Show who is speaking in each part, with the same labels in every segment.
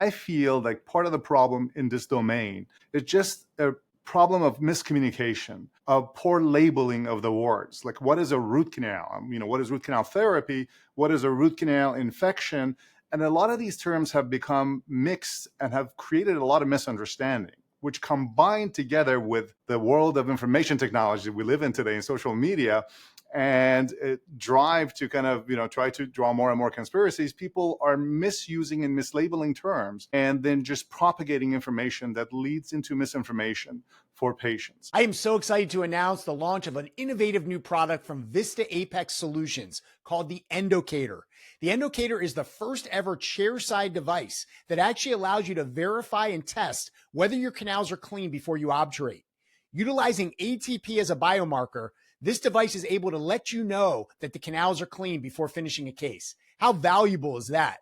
Speaker 1: I feel like part of the problem in this domain is just a problem of miscommunication, of poor labeling of the words. Like, what is a root canal? What is root canal therapy? What is a root canal infection? And a lot of these terms have become mixed and have created a lot of misunderstanding, which combined together with the world of information technology we live in today in social media and drive to kind of, try to draw more and more conspiracies, people are misusing and mislabeling terms and then just propagating information that leads into misinformation for patients.
Speaker 2: I am so excited to announce the launch of an innovative new product from Vista Apex Solutions called the Endocator. The Endocator is the first ever chair-side device that actually allows you to verify and test whether your canals are clean before you obturate. Utilizing ATP as a biomarker, this device is able to let you know that the canals are clean before finishing a case. How valuable is that?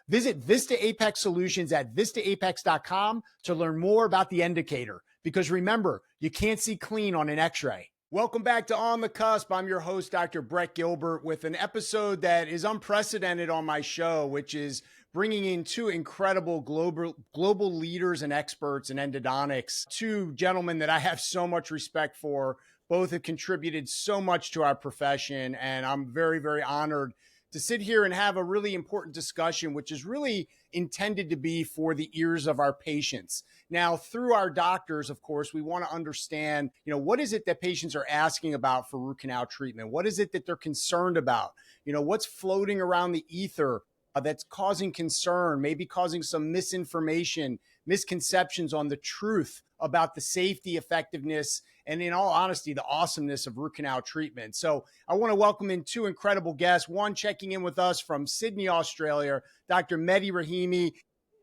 Speaker 2: Visit Vista Apex Solutions at vistaapex.com to learn more about the Endocator, because remember, you can't see clean on an x-ray. Welcome back to On the Cusp. I'm your host, Dr. Brett Gilbert, with an episode that is unprecedented on my show, which is bringing in two incredible global leaders and experts in endodontics, two gentlemen that I have so much respect for. Both have contributed so much to our profession, and I'm very, very honored to sit here and have a really important discussion, which is really intended to be for the ears of our patients. Now, through our doctors, of course, we want to understand, what is it that patients are asking about for root canal treatment? What is it that they're concerned about? What's floating around the ether that's causing concern, maybe causing some misinformation, misconceptions on the truth about the safety, effectiveness, and in all honesty, the awesomeness of root canal treatment. So I want to welcome in two incredible guests. One checking in with us from Sydney, Australia, Dr. Mehdi Rahimi.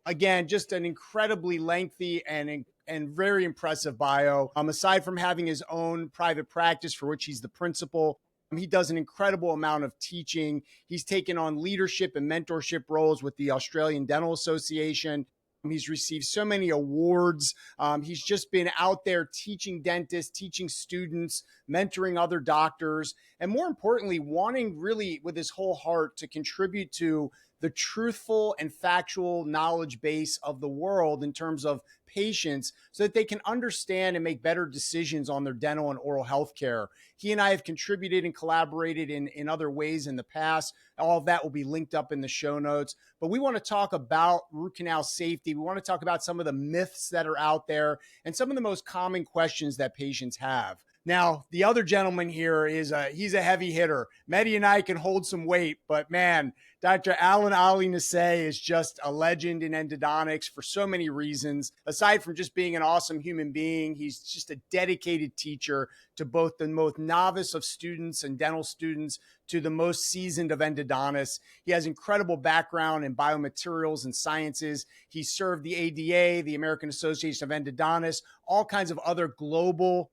Speaker 2: Again, just an incredibly lengthy and very impressive bio. Aside from having his own private practice for which he's the principal, he does an incredible amount of teaching. He's taken on leadership and mentorship roles with the Australian Dental Association. He's received so many awards. He's just been out there teaching dentists, teaching students, mentoring other doctors, and more importantly, wanting really with his whole heart to contribute to the truthful and factual knowledge base of the world in terms of patients so that they can understand and make better decisions on their dental and oral health care. He and I have contributed and collaborated in other ways in the past. All of that will be linked up in the show notes. But we want to talk about root canal safety. We want to talk about some of the myths that are out there and some of the most common questions that patients have. Now, the other gentleman here he's a heavy hitter. Mehdi and I can hold some weight, but man, Dr. Alan Ali Nasseh is just a legend in endodontics for so many reasons. Aside from just being an awesome human being, he's just a dedicated teacher to both the most novice of students and dental students to the most seasoned of endodontists. He has incredible background in biomaterials and sciences. He served the ADA, the American Association of Endodontists, all kinds of other global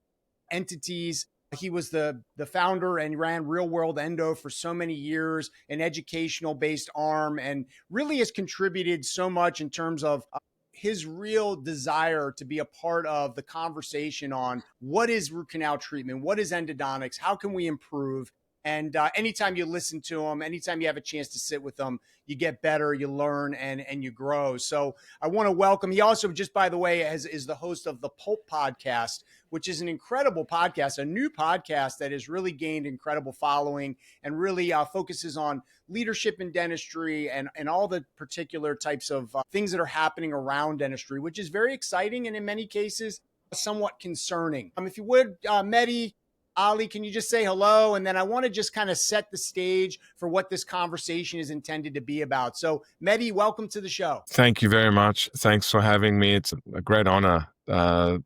Speaker 2: entities. He was the founder and ran Real World Endo for so many years, an educational based arm, and really has contributed so much in terms of his real desire to be a part of the conversation on what is root canal treatment, what is endodontics, how can we improve. And anytime you listen to him, anytime you have a chance to sit with him, you get better, you learn, and you grow. So I want to welcome, he also, just by the way, is the host of the Pulp podcast, which is an incredible podcast, a new podcast that has really gained incredible following and really focuses on leadership in dentistry and all the particular types of things that are happening around dentistry, which is very exciting and in many cases, somewhat concerning. If you would, Mehdi, Ali, can you just say hello? And then I want to just kind of set the stage for what this conversation is intended to be about. So, Mehdi, welcome to the show.
Speaker 3: Thank you very much. Thanks for having me. It's a great honor to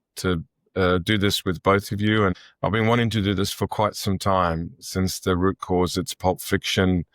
Speaker 3: do this with both of you. And I've been wanting to do this for quite some time, since the Root Cause, it's Pulp Fiction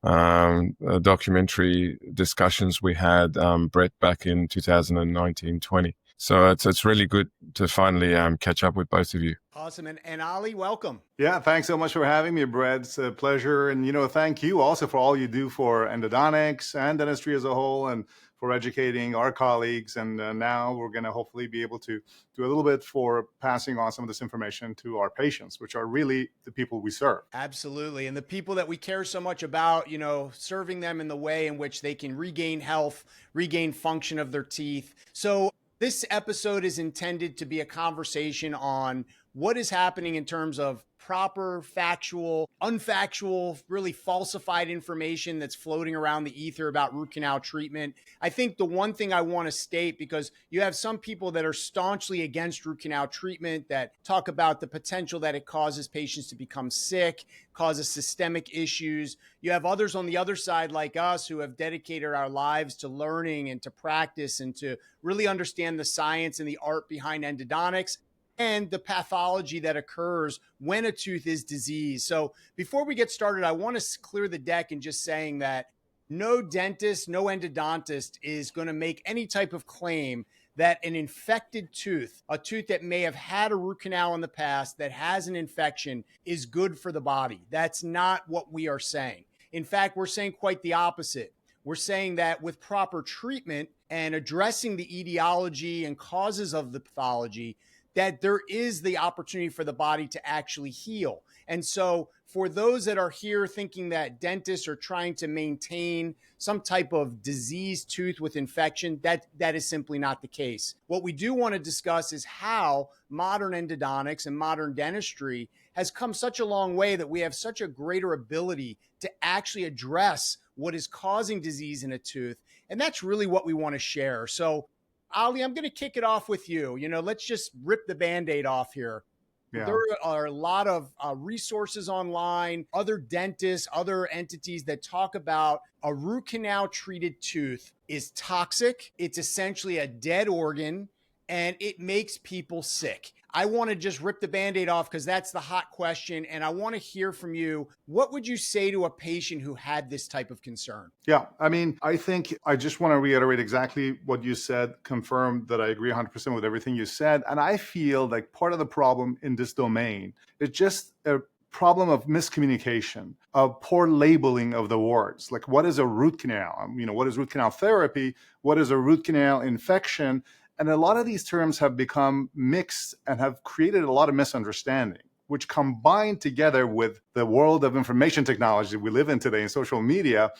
Speaker 3: documentary discussions we had, Brett, back in 2019-20. So it's really good to finally catch up with both of you.
Speaker 2: Awesome. And Ali, welcome.
Speaker 1: Yeah, thanks so much for having me, Brett. It's a pleasure. And, thank you also for all you do for endodontics and dentistry as a whole, and for educating our colleagues. And now we're going to hopefully be able to do a little bit for passing on some of this information to our patients, which are really the people we serve.
Speaker 2: Absolutely. And the people that we care so much about, serving them in the way in which they can regain health, regain function of their teeth. So this episode is intended to be a conversation on what is happening in terms of proper, factual, unfactual, really falsified information that's floating around the ether about root canal treatment. I think the one thing I want to state, because you have some people that are staunchly against root canal treatment that talk about the potential that it causes patients to become sick, causes systemic issues. You have others on the other side like us who have dedicated our lives to learning and to practice and to really understand the science and the art behind endodontics and the pathology that occurs when a tooth is diseased. So before we get started, I want to clear the deck in just saying that no dentist, no endodontist is going to make any type of claim that an infected tooth, a tooth that may have had a root canal in the past that has an infection, is good for the body. That's not what we are saying. In fact, we're saying quite the opposite. We're saying that with proper treatment and addressing the etiology and causes of the pathology, that there is the opportunity for the body to actually heal. And so for those that are here thinking that dentists are trying to maintain some type of diseased tooth with infection, that is simply not the case. What we do want to discuss is how modern endodontics and modern dentistry has come such a long way that we have such a greater ability to actually address what is causing disease in a tooth. And that's really what we want to share. So Ali, I'm going to kick it off with you. Let's just rip the Band-Aid off here. Yeah. There are a lot of resources online, other dentists, other entities that talk about a root canal treated tooth is toxic. It's essentially a dead organ and it makes people sick. I want to just rip the Band-Aid off because that's the hot question. And I want to hear from you. What would you say to a patient who had this type of concern?
Speaker 1: Yeah, I think I just want to reiterate exactly what you said, confirm that I agree 100% with everything you said. And I feel like part of the problem in this domain is just a problem of miscommunication, of poor labeling of the words. Like, what is a root canal? What is root canal therapy? What is a root canal infection? And a lot of these terms have become mixed and have created a lot of misunderstanding, which combined together with the world of information technology we live in today in social media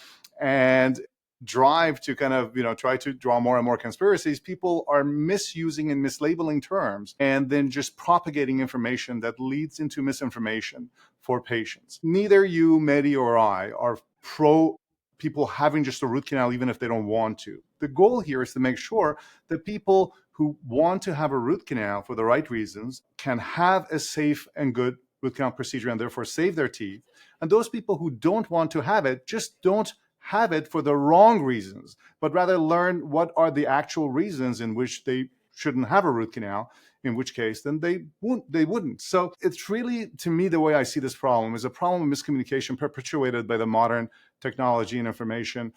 Speaker 1: and drive to kind of, try to draw more and more conspiracies, people are misusing and mislabeling terms and then just propagating information that leads into misinformation for patients. Neither you, Mehdi, or I are pro people having just a root canal, even if they don't want to. The goal here is to make sure that people who want to have a root canal for the right reasons can have a safe and good root canal procedure and therefore save their teeth. And those people who don't want to have it just don't have it for the wrong reasons, but rather learn what are the actual reasons in which they shouldn't have a root canal, in which case then they wouldn't. So it's really, to me, the way I see this problem is a problem of miscommunication perpetuated by the modern technology and information.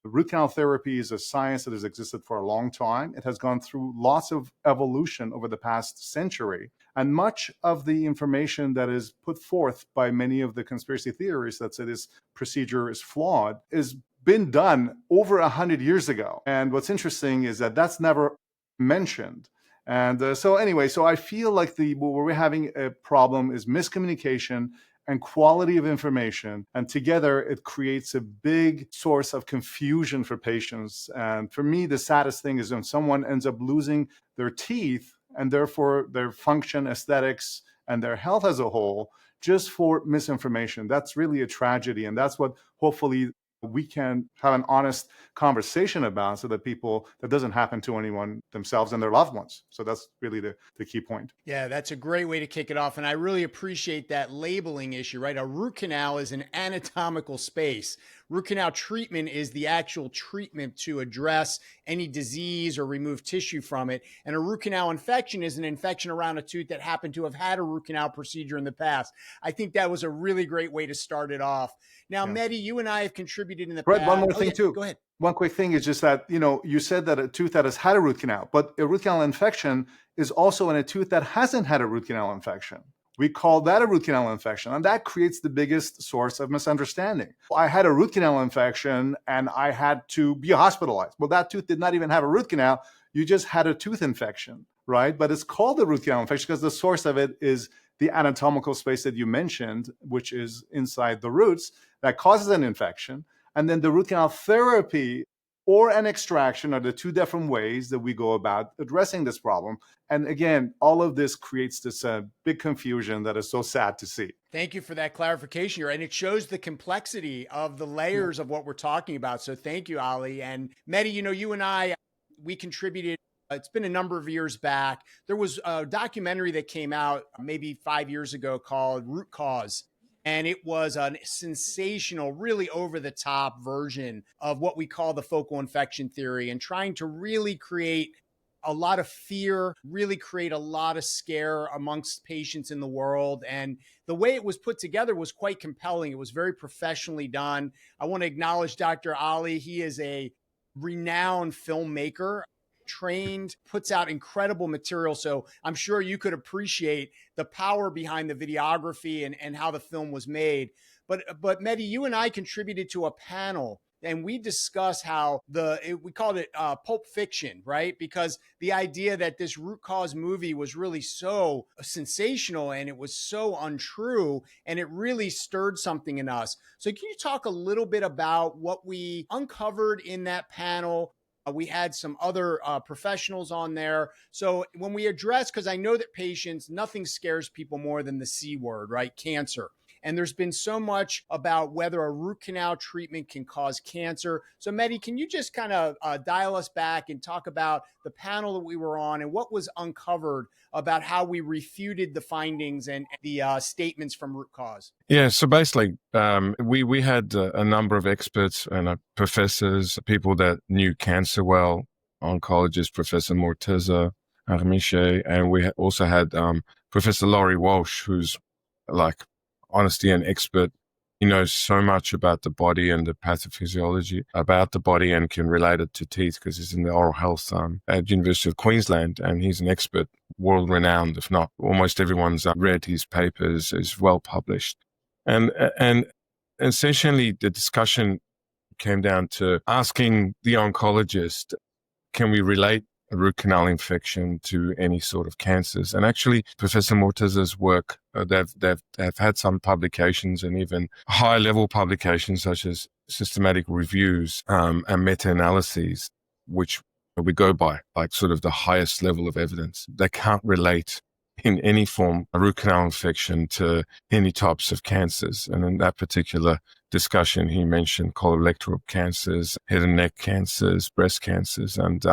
Speaker 1: Root canal therapy is a science that has existed for a long time. It has gone through lots of evolution over the past century. And much of the information that is put forth by many of the conspiracy theorists that say this procedure is flawed has been done over 100 years ago. And what's interesting is that that's never mentioned. And so I feel like where we're having a problem is miscommunication and quality of information. And together, it creates a big source of confusion for patients. And for me, the saddest thing is when someone ends up losing their teeth and therefore their function, aesthetics, and their health as a whole, just for misinformation. That's really a tragedy. And that's what hopefully we can have an honest conversation about so that that doesn't happen to anyone themselves and their loved ones. So that's really the key point.
Speaker 2: Yeah, that's a great way to kick it off. And I really appreciate that labeling issue, right? A root canal is an anatomical space. Root canal treatment is the actual treatment to address any disease or remove tissue from it. And a root canal infection is an infection around a tooth that happened to have had a root canal procedure in the past. I think that was a really great way to start it off. Now, Mehdi, you and I have contributed in the past.
Speaker 1: One more thing too.
Speaker 2: Go ahead.
Speaker 1: One quick thing is just that, you said that a tooth that has had a root canal, but a root canal infection is also in a tooth that hasn't had a root canal infection. We call that a root canal infection, and that creates the biggest source of misunderstanding. I had a root canal infection and I had to be hospitalized. Well, that tooth did not even have a root canal. You just had a tooth infection, right? But it's called a root canal infection because the source of it is the anatomical space that you mentioned, which is inside the roots, that causes an infection. And then the root canal therapy or an extraction are the two different ways that we go about addressing this problem. And again, all of this creates this big confusion that is so sad to see.
Speaker 2: Thank you for that clarification here. And it shows the complexity of the layers of what we're talking about. So thank you, Ali. And Mehdi, you and I, we contributed. It's been a number of years back. There was a documentary that came out maybe 5 years ago called Root Cause. And it was a sensational, really over the top version of what we call the focal infection theory, and trying to really create a lot of fear, really create a lot of scare amongst patients in the world. And the way it was put together was quite compelling. It was very professionally done. I want to acknowledge Dr. Ali. He is a renowned filmmaker, trained, puts out incredible material. So I'm sure you could appreciate the power behind the videography and how the film was made. But Mehdi, you and I contributed to a panel and we discussed how we called it Pulp Fiction, right? Because the idea that this Root Cause movie was really so sensational and it was so untrue, and it really stirred something in us. So can you talk a little bit about what we uncovered in that panel? We had some other professionals on there. So when we address, because I know that patients, nothing scares people more than the C word, right? Cancer. And there's been so much about whether a root canal treatment can cause cancer. So Mehdi, can you just kind of dial us back and talk about the panel that we were on and what was uncovered about how we refuted the findings and the statements from Root Cause?
Speaker 3: Yeah, so basically, we had a number of experts and professors, people that knew cancer well, oncologist Professor Morteza Armiche, and we also had Professor Laurie Walsh, who's like honestly an expert. He knows so much about the body and the pathophysiology about the body and can relate it to teeth because he's in the oral health at University of Queensland, and he's an expert, world renowned, if not almost everyone's read his papers, is well published. And essentially the discussion came down to asking the oncologist, can we relate a root canal infection to any sort of cancers? And actually, Professor Morteza's work, they've had some publications and even high-level publications such as systematic reviews and meta-analyses, which we go by, like sort of the highest level of evidence. They can't relate in any form a root canal infection to any types of cancers. And in that particular discussion, he mentioned colorectal cancers, head and neck cancers, breast cancers. And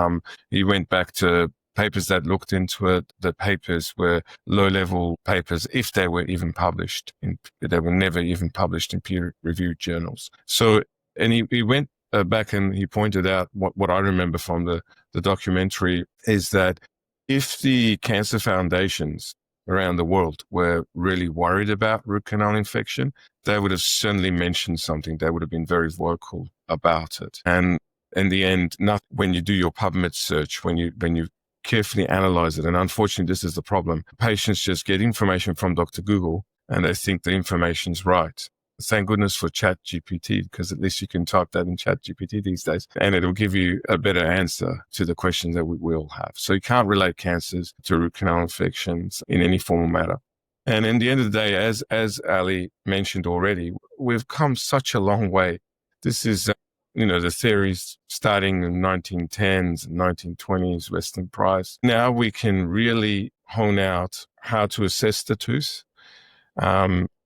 Speaker 3: he went back to papers that looked into it. The papers were low-level papers, if they were even published. They were never even published in peer-reviewed journals. So, and he went back and he pointed out what I remember from the documentary is that if the cancer foundations around the world were really worried about root canal infection, they would have certainly mentioned something. They would have been very vocal about it. And in the end, not when you do your PubMed search, when you carefully analyze it, and unfortunately, this is the problem. Patients just get information from Dr. Google and they think the information's right. Thank goodness for ChatGPT, because at least you can type that in ChatGPT these days and it'll give you a better answer to the questions that we will have. So you can't relate cancers to root canal infections in any form or matter. And in the end of the day, as Ali mentioned already, we've come such a long way. This is, the theories starting in the 1910s and 1920s, Weston Price. Now we can really hone out how to assess the tooth.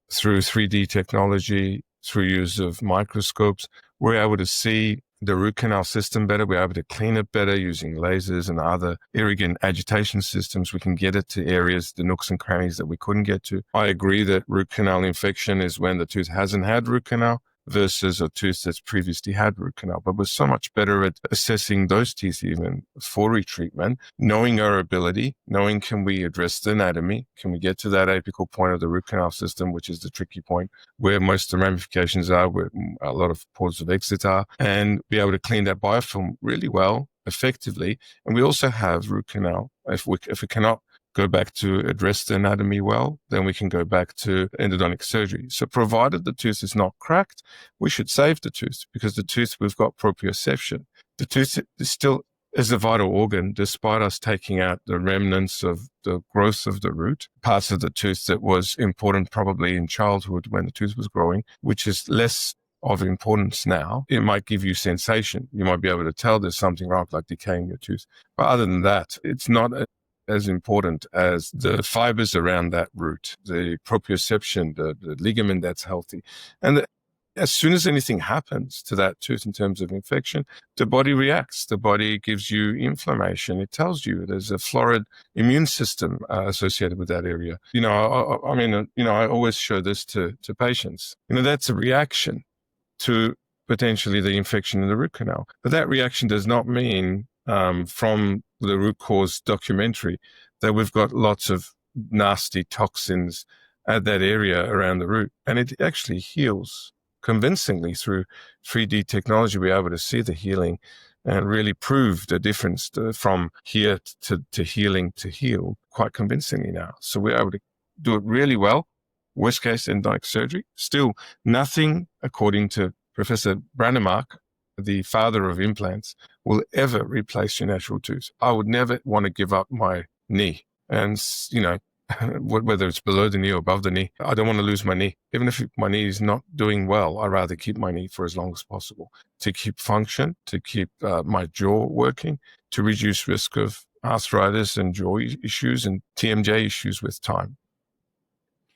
Speaker 3: Through 3D technology, through use of microscopes, we're able to see the root canal system better. We're able to clean it better using lasers and other irrigant agitation systems. We can get it to areas, the nooks and crannies that we couldn't get to. I agree that root canal infection is when the tooth hasn't had root canal versus a tooth that's previously had root canal. But we're so much better at assessing those teeth even for retreatment, knowing our ability, knowing can we address the anatomy, can we get to that apical point of the root canal system, which is the tricky point where most of the ramifications are, where a lot of ports of exit are, and be able to clean that biofilm really well, effectively. And we also have root canal. If we cannot go back to address the anatomy well, then we can go back to endodontic surgery. So provided the tooth is not cracked, we should save the tooth, because the tooth, we've got proprioception. The tooth is still is a vital organ, despite us taking out the remnants of the growth of the root, parts of the tooth that was important probably in childhood when the tooth was growing, which is less of importance now. It might give you sensation. You might be able to tell there's something wrong, like decay in your tooth. But other than that, it's not as important as the fibers around that root, the proprioception, the ligament that's healthy. And as soon as anything happens to that tooth in terms of infection, the body reacts. The body gives you inflammation. It tells you there's a florid immune system associated with that area. I always show this to patients. That's a reaction to potentially the infection in the root canal. But that reaction does not mean from the root cause documentary that we've got lots of nasty toxins at that area around the root. And it actually heals convincingly through 3D technology. We're able to see the healing and really prove the difference from here to healing to heal quite convincingly now. So we're able to do it really well. Worst case, endodontic surgery. Still nothing, according to Professor Brandemark, the father of implants, will ever replace your natural tooth. I would never want to give up my knee. And, whether it's below the knee or above the knee, I don't want to lose my knee. Even if my knee is not doing well, I'd rather keep my knee for as long as possible to keep function, to keep my jaw working, to reduce risk of arthritis and jaw issues and TMJ issues with time.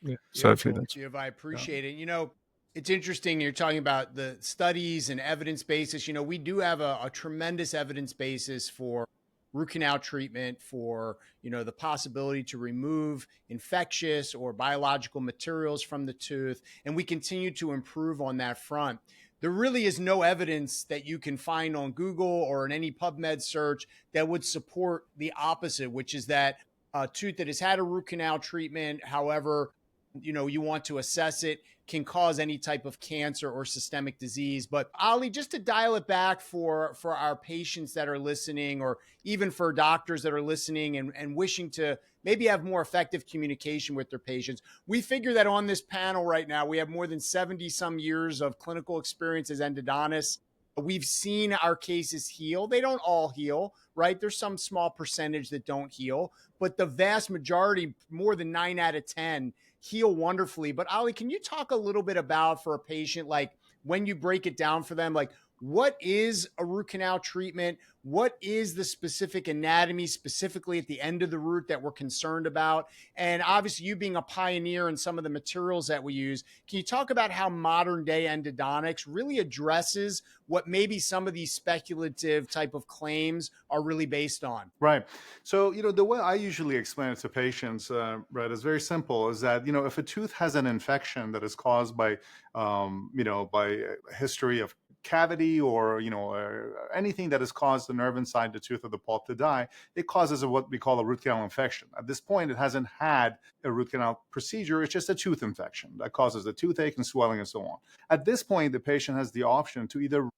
Speaker 3: Yeah. So hopefully that's...
Speaker 2: I appreciate it. It's interesting. You're talking about the studies and evidence basis. We do have a tremendous evidence basis for root canal treatment, for the possibility to remove infectious or biological materials from the tooth, and we continue to improve on that front. There really is no evidence that you can find on Google or in any PubMed search that would support the opposite, which is that a tooth that has had a root canal treatment, however you want to assess it, can cause any type of cancer or systemic disease. But Ali, just to dial it back for our patients that are listening, or even for doctors that are listening and wishing to maybe have more effective communication with their patients, we figure that on this panel right now, we have more than 70 some years of clinical experience as endodontists. We've seen our cases heal. They don't all heal, right? There's some small percentage that don't heal, but the vast majority, more than 9 out of 10, heal wonderfully. But Ali, can you talk a little bit about, for a patient, like when you break it down for them, like what is a root canal treatment? What is the specific anatomy specifically at the end of the root that we're concerned about? And obviously you being a pioneer in some of the materials that we use, can you talk about how modern day endodontics really addresses what maybe some of these speculative type of claims are really based on?
Speaker 1: Right. So, the way I usually explain it to patients, Brett, is very simple, is that, if a tooth has an infection that is caused by, by a history of cavity or anything that has caused the nerve inside the tooth or the pulp to die, it causes what we call a root canal infection. At this point, it hasn't had a root canal procedure. It's just a tooth infection that causes the toothache and swelling and so on. At this point, the patient has the option to either,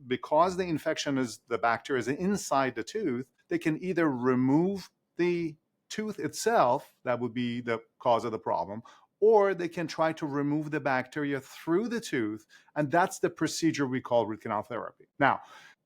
Speaker 1: because the infection is, the bacteria is inside the tooth, they can either remove the tooth itself, that would be the cause of the problem, or they can try to remove the bacteria through the tooth, and that's the procedure we call root canal therapy. Now,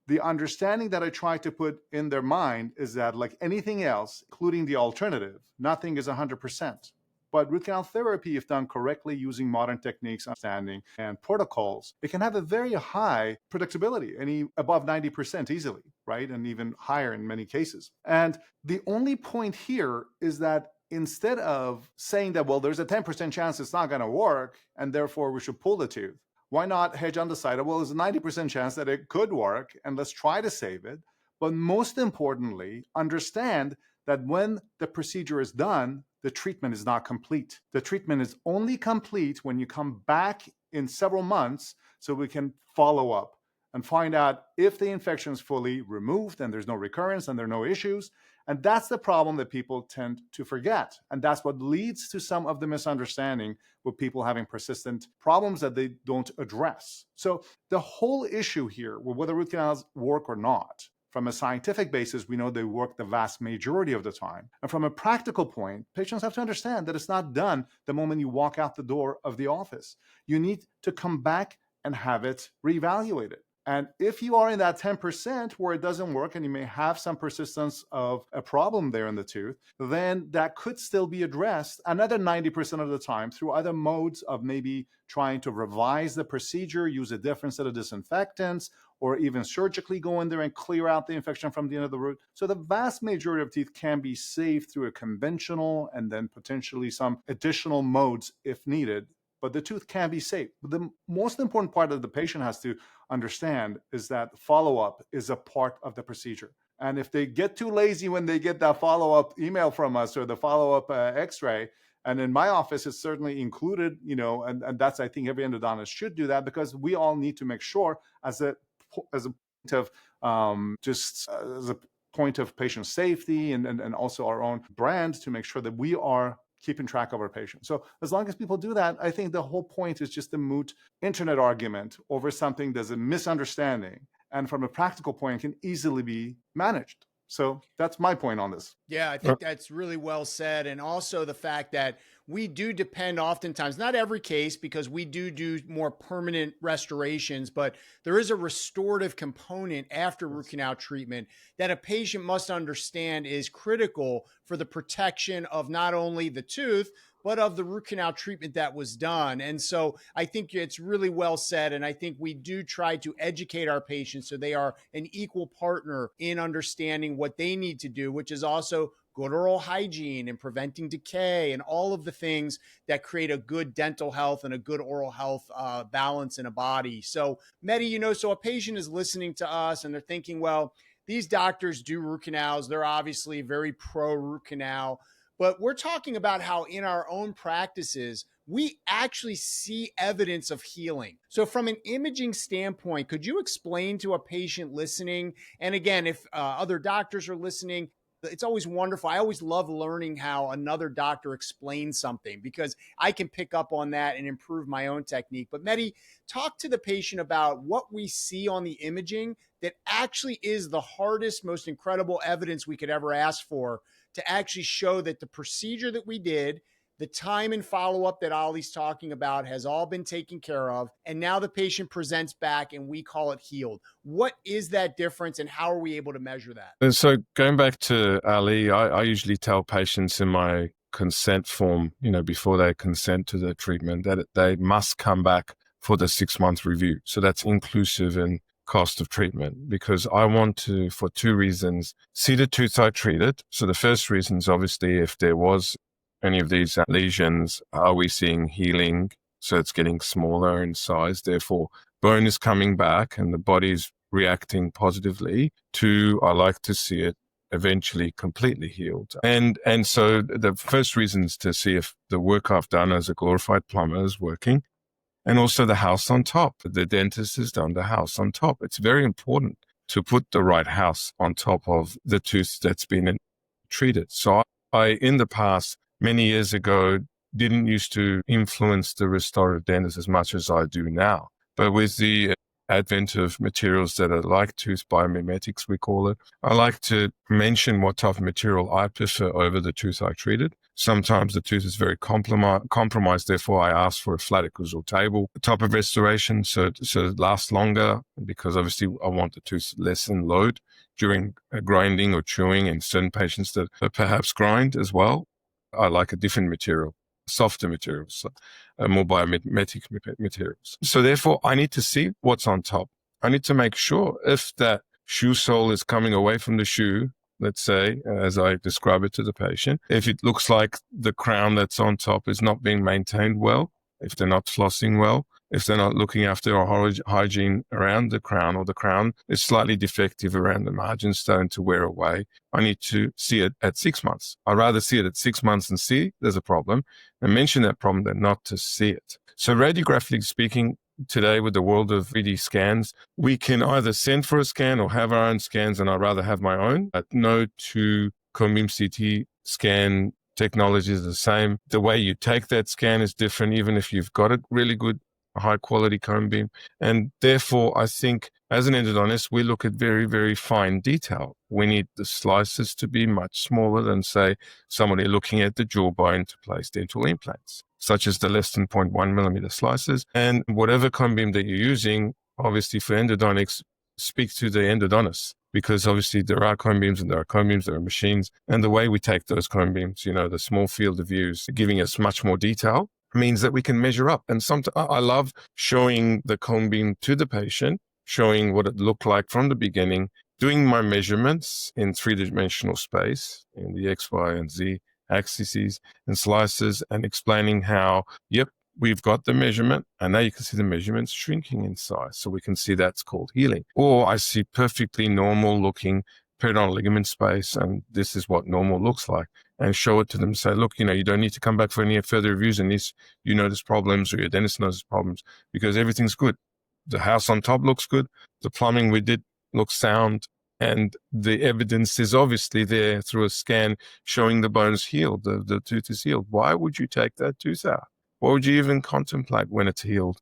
Speaker 1: the understanding that I try to put in their mind is that, like anything else, including the alternative, nothing is 100%. But root canal therapy, if done correctly using modern techniques, understanding, and protocols, it can have a very high predictability, above 90% easily, right? And even higher in many cases. And the only point here is that instead of saying that, well, there's a 10% chance it's not going to work, and therefore we should pull the tooth, why not hedge on the side of, well, there's a 90% chance that it could work, and let's try to save it. But most importantly, understand that when the procedure is done, the treatment is not complete. The treatment is only complete when you come back in several months so we can follow up and find out if the infection is fully removed and there's no recurrence and there are no issues. And that's the problem that people tend to forget. And that's what leads to some of the misunderstanding with people having persistent problems that they don't address. So the whole issue here with whether root canals work or not from a scientific basis, we know they work the vast majority of the time. And from a practical point, patients have to understand that it's not done the moment you walk out the door of the office. You need to come back and have it reevaluated. And if you are in that 10% where it doesn't work and you may have some persistence of a problem there in the tooth, then that could still be addressed another 90% of the time through other modes of maybe trying to revise the procedure, use a different set of disinfectants, or even surgically go in there and clear out the infection from the end of the root. So the vast majority of teeth can be saved through a conventional and then potentially some additional modes if needed. But the tooth can be saved. But the most important part that the patient has to understand is that follow-up is a part of the procedure. And if they get too lazy when they get that follow-up email from us or the follow-up x-ray, and in my office, it's certainly included, and that's, I think every endodontist should do that, because we all need to make sure as a point of as a point of patient safety and also our own brand, to make sure that we are keeping track of our patients. So as long as people do that, I think the whole point is just a moot internet argument over something that's a misunderstanding, and from a practical point can easily be managed. So that's my point on this.
Speaker 2: Yeah, I think that's really well said. And also the fact that we do depend oftentimes, not every case, because we do more permanent restorations, but there is a restorative component after root canal treatment that a patient must understand is critical for the protection of not only the tooth, but of the root canal treatment that was done. And so I think it's really well said. And I think we do try to educate our patients so they are an equal partner in understanding what they need to do, which is also good oral hygiene and preventing decay and all of the things that create a good dental health and a good oral health balance in a body. So Mehdi, so a patient is listening to us and they're thinking, well, these doctors do root canals. They're obviously very pro root canal. But we're talking about how in our own practices, we actually see evidence of healing. So from an imaging standpoint, could you explain to a patient listening, and again, if other doctors are listening, it's always wonderful. I always love learning how another doctor explains something, because I can pick up on that and improve my own technique. But Mehdi, talk to the patient about what we see on the imaging that actually is the hardest, most incredible evidence we could ever ask for to actually show that the procedure that we did, the time and follow-up that Ali's talking about, has all been taken care of. And now the patient presents back and we call it healed. What is that difference and how are we able to measure that?
Speaker 3: And so going back to Ali, I usually tell patients in my consent form, before they consent to the treatment, that they must come back for the 6-month review. So that's inclusive in cost of treatment, because I want to, for 2 reasons, see the tooth I treated. So the first reason is obviously if there was any of these lesions, are we seeing healing? So it's getting smaller in size, therefore bone is coming back and the body's reacting positively. 2, I like to see it eventually completely healed. And so the first reason is to see if the work I've done as a glorified plumber is working. And also the house on top. The dentist has done the house on top. It's very important to put the right house on top of the tooth that's been treated. So I, in the past, many years ago, didn't used to influence the restorative dentist as much as I do now. But with the advent of materials that are like tooth biomimetics, we call it, I like to mention what type of material I prefer over the tooth I treated. Sometimes the tooth is very compromised, therefore I ask for a flat occlusal table type of restoration so it lasts longer, because obviously I want the tooth less in load during grinding or chewing in certain patients that perhaps grind as well. I like a different material, softer materials, more biomimetic materials. So therefore, I need to see what's on top. I need to make sure if that shoe sole is coming away from the shoe, let's say, as I describe it to the patient, if it looks like the crown that's on top is not being maintained well, if they're not flossing well, if they're not looking after our hygiene around the crown, or the crown is slightly defective around the margin, starting to wear away, I need to see it at 6 months. I'd rather see it at 6 months and see there's a problem and mention that problem than not to see it. So radiographically speaking, today with the world of 3D scans, we can either send for a scan or have our own scans, and I'd rather have my own. No two cone beam CT scan technology is the same. The way you take that scan is different, even if you've got a really good high quality cone beam. And therefore, I think as an endodontist, we look at very, very fine detail. We need the slices to be much smaller than, say, somebody looking at the jawbone to place dental implants, such as the less than 0.1 millimeter slices. And whatever cone beam that you're using, obviously for endodontics, speak to the endodontist, because obviously there are cone beams and there are cone beams, there are machines. And the way we take those cone beams, the small field of views, giving us much more detail, means that we can measure up. And sometimes I love showing the cone beam to the patient, showing what it looked like from the beginning, doing my measurements in three-dimensional space in the X, Y, and Z axes and slices, and explaining how, yep, we've got the measurement, and now you can see the measurements shrinking in size. So we can see that's called healing. Or I see perfectly normal looking periodontal ligament space, and this is what normal looks like, and show it to them. Say, look, you don't need to come back for any further reviews unless you notice problems or your dentist notices problems, because everything's good. The house on top looks good. The plumbing we did looks sound. And the evidence is obviously there through a scan showing the bone's healed, the tooth is healed. Why would you take that tooth out? What would you even contemplate when it's healed?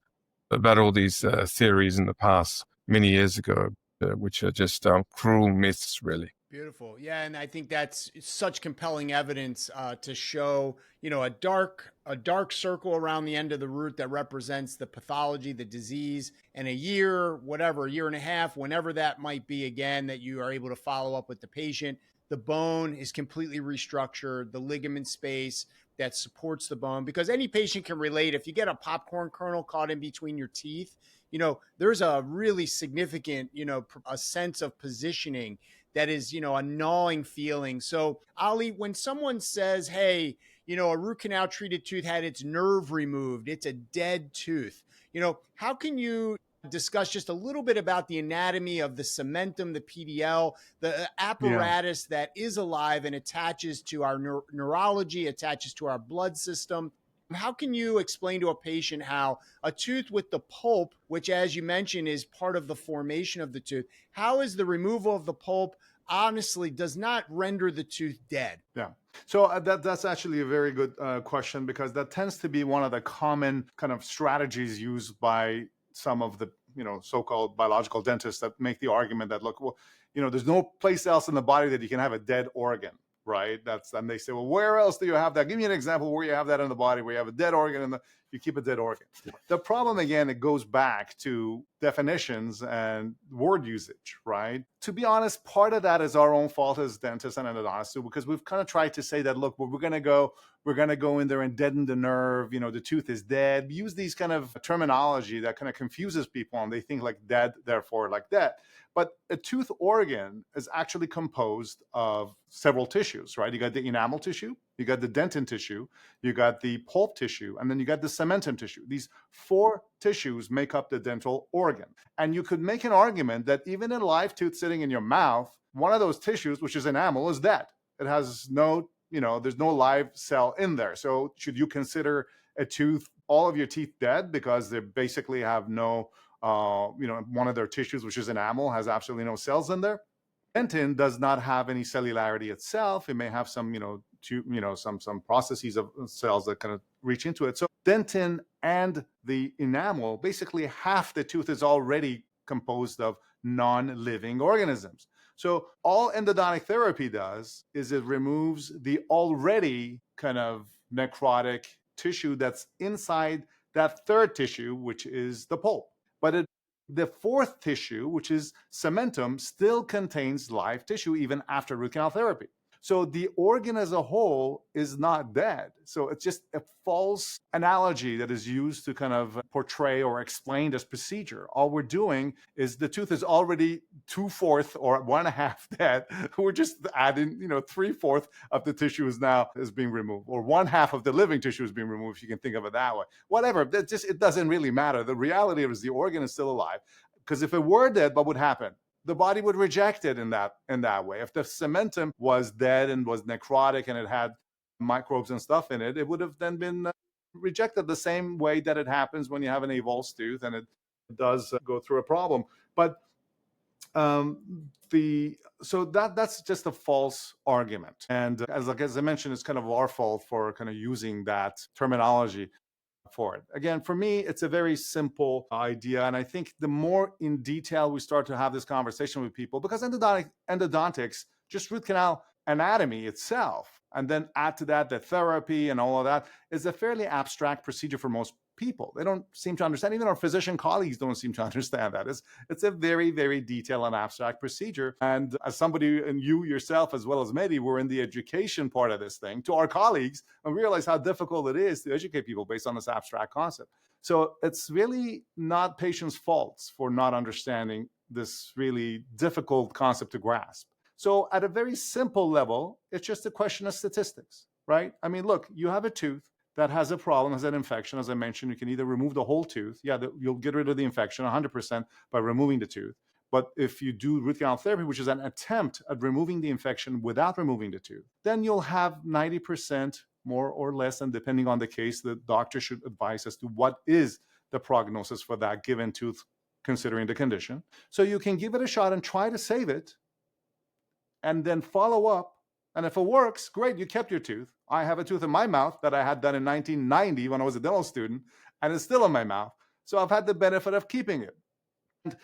Speaker 3: About all these theories in the past, many years ago, which are just cruel myths, really.
Speaker 2: Beautiful. Yeah. And I think that's such compelling evidence to show, a dark circle around the end of the root that represents the pathology, the disease, and a year, whatever, a year and a half, whenever that might be again, that you are able to follow up with the patient. The bone is completely restructured, the ligament space that supports the bone, because any patient can relate. If you get a popcorn kernel caught in between your teeth, there's a really significant, a sense of positioning that is, a gnawing feeling. So, Ali, when someone says, hey, a root canal treated tooth had its nerve removed, it's a dead tooth, how can you discuss just a little bit about the anatomy of the cementum, the PDL, the apparatus that is alive and attaches to our neurology, attaches to our blood system? How can you explain to a patient how a tooth with the pulp, which, as you mentioned, is part of the formation of the tooth, how is the removal of the pulp honestly does not render the tooth dead?
Speaker 1: Yeah. So that's actually a very good question, because that tends to be one of the common kind of strategies used by some of the so-called biological dentists that make the argument that, look, well, there's no place else in the body that you can have a dead organ. Right. And they say, well, where else do you have that? Give me an example where you have that in the body, where you have a dead organ and you keep a dead organ. The problem, again, it goes back to definitions and word usage, right? To be honest, part of that is our own fault as dentists and endodontists, because we've kind of tried to say that, look, well, we're going to go in there and deaden the nerve. The tooth is dead. We use these kind of terminology that kind of confuses people, and they think like dead, therefore like dead. But a tooth organ is actually composed of several tissues, right? You got the enamel tissue, you got the dentin tissue, you got the pulp tissue, and then you got the cementum tissue. These 4 tissues make up the dental organ. And you could make an argument that even in a live tooth sitting in your mouth, one of those tissues, which is enamel, is dead. It has no, there's no live cell in there. So should you consider a tooth, all of your teeth dead because they basically have no one of their tissues, which is enamel, has absolutely no cells in there? Dentin does not have any cellularity itself. It may have some, some processes of cells that kind of reach into it. So dentin and the enamel, basically half the tooth is already composed of non-living organisms. So all endodontic therapy does is it removes the already kind of necrotic tissue that's inside that 3rd tissue, which is the pulp. But the 4th tissue, which is cementum, still contains live tissue even after root canal therapy. So the organ as a whole is not dead. So it's just a false analogy that is used to kind of portray or explain this procedure. All we're doing is the tooth is already 2/4 or 1/2 dead. We're just adding, 3/4 of the tissue is now is being removed, or 1/2 of the living tissue is being removed, if you can think of it that way. Whatever, it doesn't really matter. The reality is the organ is still alive, because if it were dead, what would happen? The body would reject it in that way. If the cementum was dead and was necrotic and it had microbes and stuff in it, it would have then been rejected the same way that it happens when you have an avulsed tooth and it does go through a problem. But so that's just a false argument. And as I mentioned, it's kind of our fault for kind of using that terminology for it. Again, for me, it's a very simple idea. And I think the more in detail we start to have this conversation with people, because endodontics, just root canal anatomy itself, and then add to that the therapy and all of that, is a fairly abstract procedure for most people. They don't seem to understand. Even our physician colleagues don't seem to understand that. It's a very, very detailed and abstract procedure. And as somebody, and you yourself, as well as Mehdi, were in the education part of this thing, to our colleagues, and realize how difficult it is to educate people based on this abstract concept. So it's really not patients' faults for not understanding this really difficult concept to grasp. So at a very simple level, it's just a question of statistics, right? I mean, look, you have a tooth that has a problem, has an infection. As I mentioned, you can either remove the whole tooth. Yeah, you'll get rid of the infection 100% by removing the tooth. But if you do root canal therapy, which is an attempt at removing the infection without removing the tooth, then you'll have 90% more or less, and depending on the case, the doctor should advise as to what is the prognosis for that given tooth, considering the condition. So you can give it a shot and try to save it, and then follow up. And if it works, great, you kept your tooth. I have a tooth in my mouth that I had done in 1990 when I was a dental student, and it's still in my mouth. So I've had the benefit of keeping it. And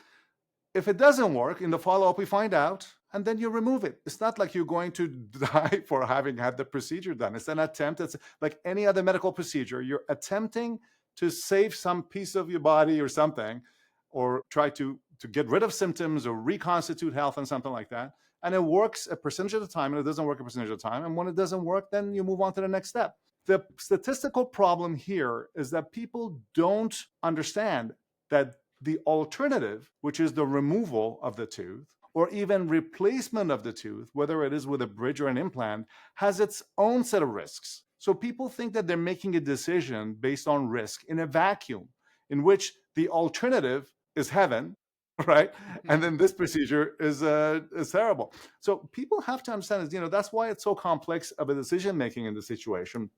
Speaker 1: if it doesn't work, in the follow-up, we find out, and then you remove it. It's not like you're going to die for having had the procedure done. It's an attempt. It's like any other medical procedure. You're attempting to save some piece of your body or something, or try to get rid of symptoms or reconstitute health and something like that. And it works a percentage of the time, and it doesn't work a percentage of the time. And when it doesn't work, then you move on to the next step. The statistical problem here is that people don't understand that the alternative, which is the removal of the tooth, or even replacement of the tooth, whether it is with a bridge or an implant, has its own set of risks. So people think that they're making a decision based on risk in a vacuum, in which the alternative is heaven, right? And then this procedure is terrible. So people have to understand this. That's why it's so complex of a decision making in this situation.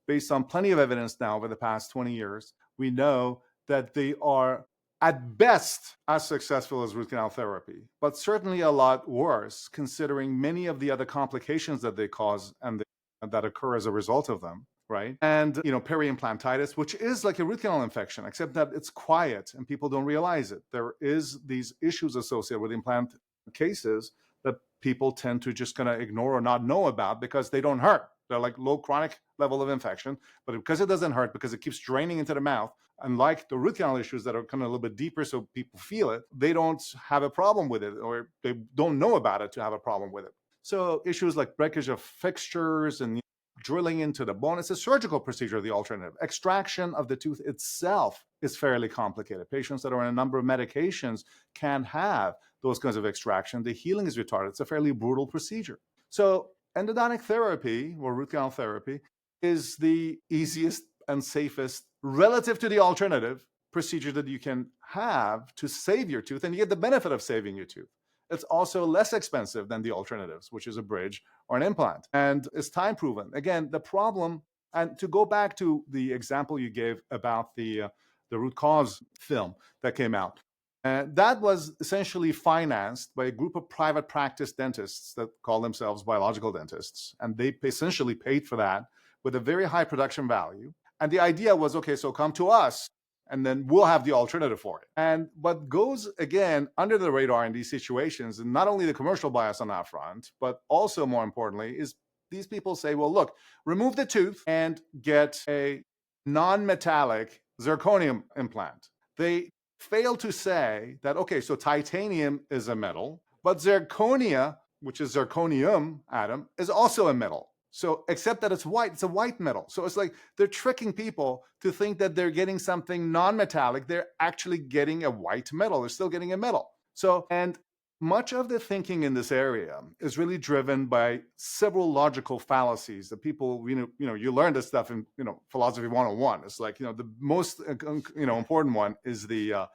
Speaker 1: Based on plenty of evidence now over the past 20 years, we know that they are at best as successful as root canal therapy, but certainly a lot worse, considering many of the other complications that they cause and that occur as a result of them. Right. And, peri-implantitis, which is like a root canal infection, except that it's quiet and people don't realize it. There is these issues associated with implant cases that people tend to just kind of ignore or not know about because they don't hurt. They're like low chronic level of infection, but because it doesn't hurt, because it keeps draining into the mouth, unlike the root canal issues that are kind of a little bit deeper so people feel it, they don't have a problem with it, or they don't know about it to have a problem with it. So issues like breakage of fixtures and drilling into the bone. It's a surgical procedure, the alternative. Extraction of the tooth itself is fairly complicated. Patients that are on a number of medications can have those kinds of extraction. The healing is retarded. It's a fairly brutal procedure. So endodontic therapy, or root canal therapy, is the easiest and safest, relative to the alternative, procedure that you can have to save your tooth, and you get the benefit of saving your tooth. It's also less expensive than the alternatives, which is a bridge or an implant. And it's time proven. Again, the problem, and to go back to the example you gave about the root cause film that came out, that was essentially financed by a group of private practice dentists that call themselves biological dentists. And they essentially paid for that with a very high production value. And the idea was, okay, so come to us, and then we'll have the alternative for it. And what goes, again, under the radar in these situations, and not only the commercial bias on that front, but also more importantly, is these people say, well, look, remove the tooth and get a non-metallic zirconium implant. They fail to say that, okay, so titanium is a metal, but zirconia, which is zirconium atom, is also a metal. So except that it's white, it's a white metal. So it's like they're tricking people to think that they're getting something non-metallic. They're actually getting a white metal. They're still getting a metal. So, and much of the thinking in this area is really driven by several logical fallacies that people, you learn this stuff in, philosophy 101. It's like, the most, important one is the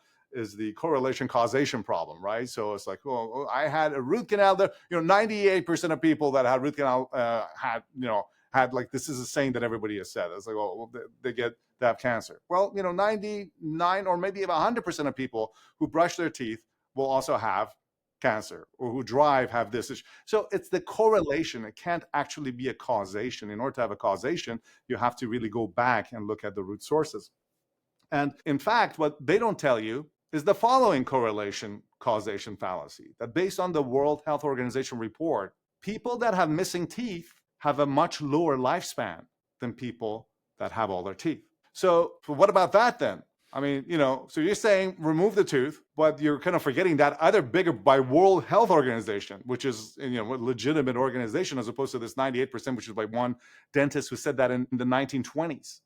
Speaker 1: correlation causation problem, right? So it's like, well, I had a root canal that, 98% of people that had root canal had like, this is a saying that everybody has said. It's like, well, they have cancer. Well, 99 or maybe even 100% of people who brush their teeth will also have cancer or who drive have this issue. So it's the correlation. It can't actually be a causation. In order to have a causation, you have to really go back and look at the root sources. And in fact, what they don't tell you is the following correlation causation fallacy, that based on the World Health Organization report, people that have missing teeth have a much lower lifespan than people that have all their teeth. So what about that then? I mean, so you're saying remove the tooth, but you're kind of forgetting that other bigger by World Health Organization, which is, a legitimate organization, as opposed to this 98%, which is by one dentist who said that in the 1920s,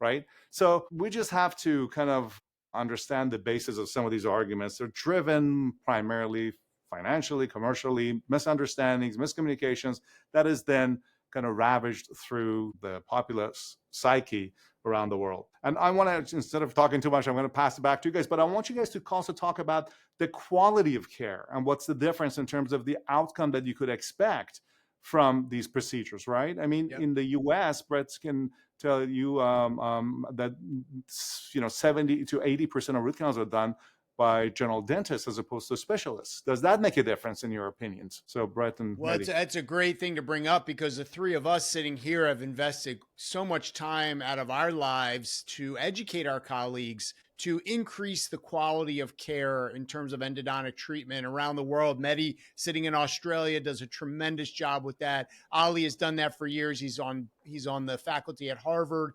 Speaker 1: right? So we just have to kind of understand the basis of some of these arguments. They're driven primarily financially, commercially, misunderstandings, miscommunications, that is then kind of ravaged through the populace psyche around the world. And I want to, instead of talking too much, I'm going to pass it back to you guys, but I want you guys to also talk about the quality of care and what's the difference in terms of the outcome that you could expect from these procedures, right? I mean, in the US, Brett can tell you that 70 to 80% of root canals are done by general dentists as opposed to specialists. Does that make a difference in your opinions? So Brett and
Speaker 2: well, that's a great thing to bring up, because the three of us sitting here have invested so much time out of our lives to educate our colleagues to increase the quality of care in terms of endodontic treatment around the world. Mehdi, sitting in Australia, does a tremendous job with that. Ali has done that for years. He's on the faculty at Harvard.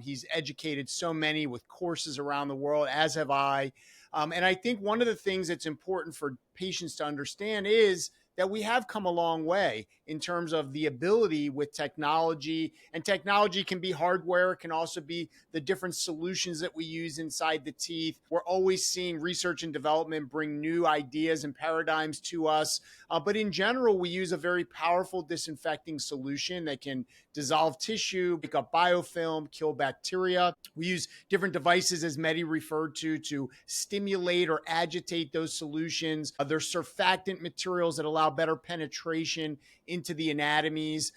Speaker 2: He's educated so many with courses around the world, as have I. And I think one of the things that's important for patients to understand is that we have come a long way in terms of the ability with technology, and technology can be hardware. It can also be the different solutions that we use inside the teeth. We're always seeing research and development bring new ideas and paradigms to us. But in general, we use a very powerful disinfecting solution that can dissolve tissue, pick up biofilm, kill bacteria. We use different devices, as Mehdi referred to stimulate or agitate those solutions. There's surfactant materials that allow better penetration into the anatomies.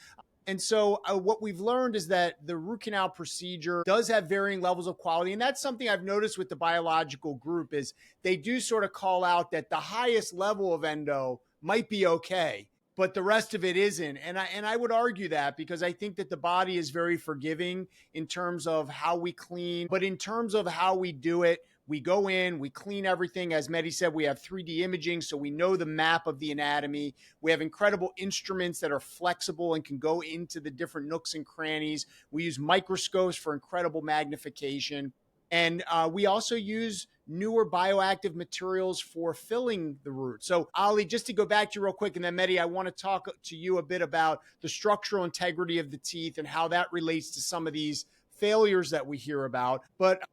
Speaker 2: And so what we've learned is that the root canal procedure does have varying levels of quality. And that's something I've noticed with the biological group, is they do sort of call out that the highest level of endo might be okay, but the rest of it isn't. And I would argue that, because I think that the body is very forgiving in terms of how we clean, but in terms of how we do it, we go in, we clean everything. As Mehdi said, we have 3D imaging, so we know the map of the anatomy. We have incredible instruments that are flexible and can go into the different nooks and crannies. We use microscopes for incredible magnification. And we also use newer bioactive materials for filling the root. So Ali, just to go back to you real quick, and then Mehdi, I want to talk to you a bit about the structural integrity of the teeth and how that relates to some of these failures that we hear about. But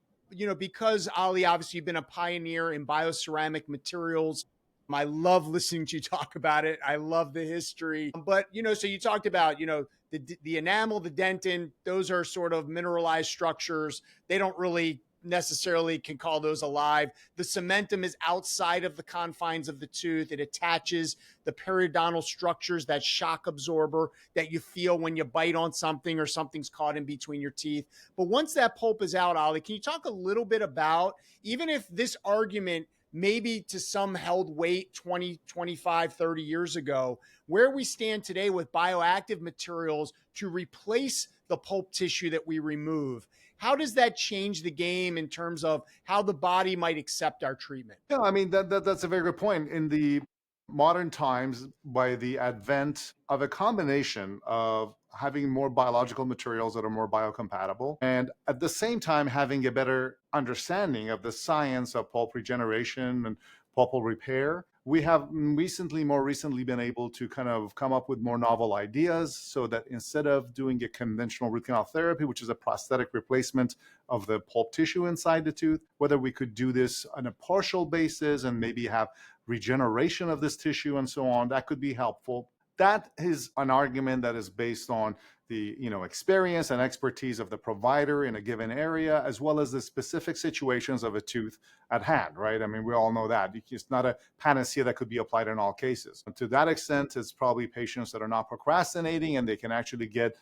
Speaker 2: because Ali, obviously you've been a pioneer in bioceramic materials. I love listening to you talk about it. I love the history. But, so you talked about, the enamel, the dentin, those are sort of mineralized structures. They don't really necessarily can call those alive. The cementum is outside of the confines of the tooth. It attaches the periodontal structures, that shock absorber that you feel when you bite on something or something's caught in between your teeth. But once that pulp is out, Ali, can you talk a little bit about, even if this argument maybe to some held weight 20, 25, 30 years ago, where we stand today with bioactive materials to replace the pulp tissue that we remove? How does that change the game in terms of how the body might accept our treatment?
Speaker 1: Yeah, I mean, that's a very good point. In the modern times, by the advent of a combination of having more biological materials that are more biocompatible, and at the same time having a better understanding of the science of pulp regeneration and pulpal repair, we have more recently been able to kind of come up with more novel ideas, so that instead of doing a conventional root canal therapy, which is a prosthetic replacement of the pulp tissue inside the tooth, whether we could do this on a partial basis and maybe have regeneration of this tissue and so on, that could be helpful. That is an argument that is based on the experience and expertise of the provider in a given area, as well as the specific situations of a tooth at hand, right? I mean, we all know that. It's not a panacea that could be applied in all cases. To that extent, it's probably patients that are not procrastinating and they can actually get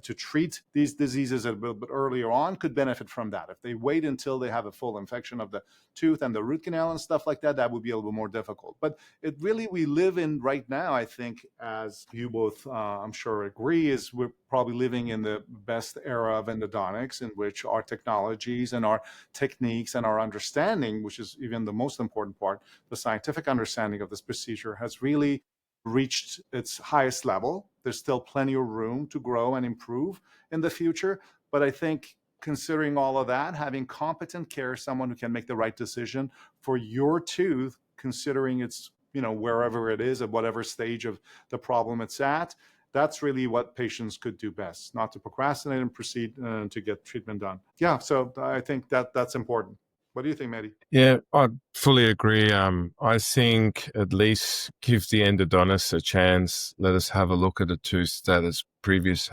Speaker 1: to treat these diseases a little bit earlier on could benefit from that. If they wait until they have a full infection of the tooth and the root canal and stuff like that, that would be a little more difficult. But it really, we live in right now, I think, as you both, I'm sure, agree, is we're probably living in the best era of endodontics, in which our technologies and our techniques and our understanding, which is even the most important part, the scientific understanding of this procedure, has really reached its highest level. There's still plenty of room to grow and improve in the future. But I think, considering all of that, having competent care, someone who can make the right decision for your tooth, considering it's, wherever it is, at whatever stage of the problem it's at, that's really what patients could do best, not to procrastinate and proceed to get treatment done. Yeah, so I think that's important. What do you think, Mehdi?
Speaker 3: Yeah, I fully agree. I think at least give the endodontist a chance. Let us have a look at a tooth that is previous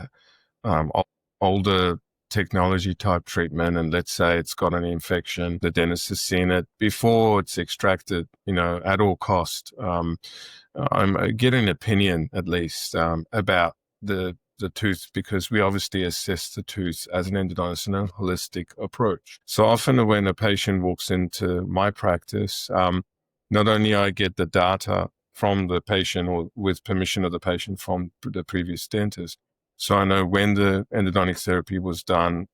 Speaker 3: older technology type treatment, and let's say it's got an infection. The dentist has seen it before it's extracted, at all cost. I'm getting an opinion at least about the tooth, because we obviously assess the tooth as an endodontist in a holistic approach. So often when a patient walks into my practice, not only I get the data from the patient, or with permission of the patient from the previous dentist, so I know when the endodontic therapy was done,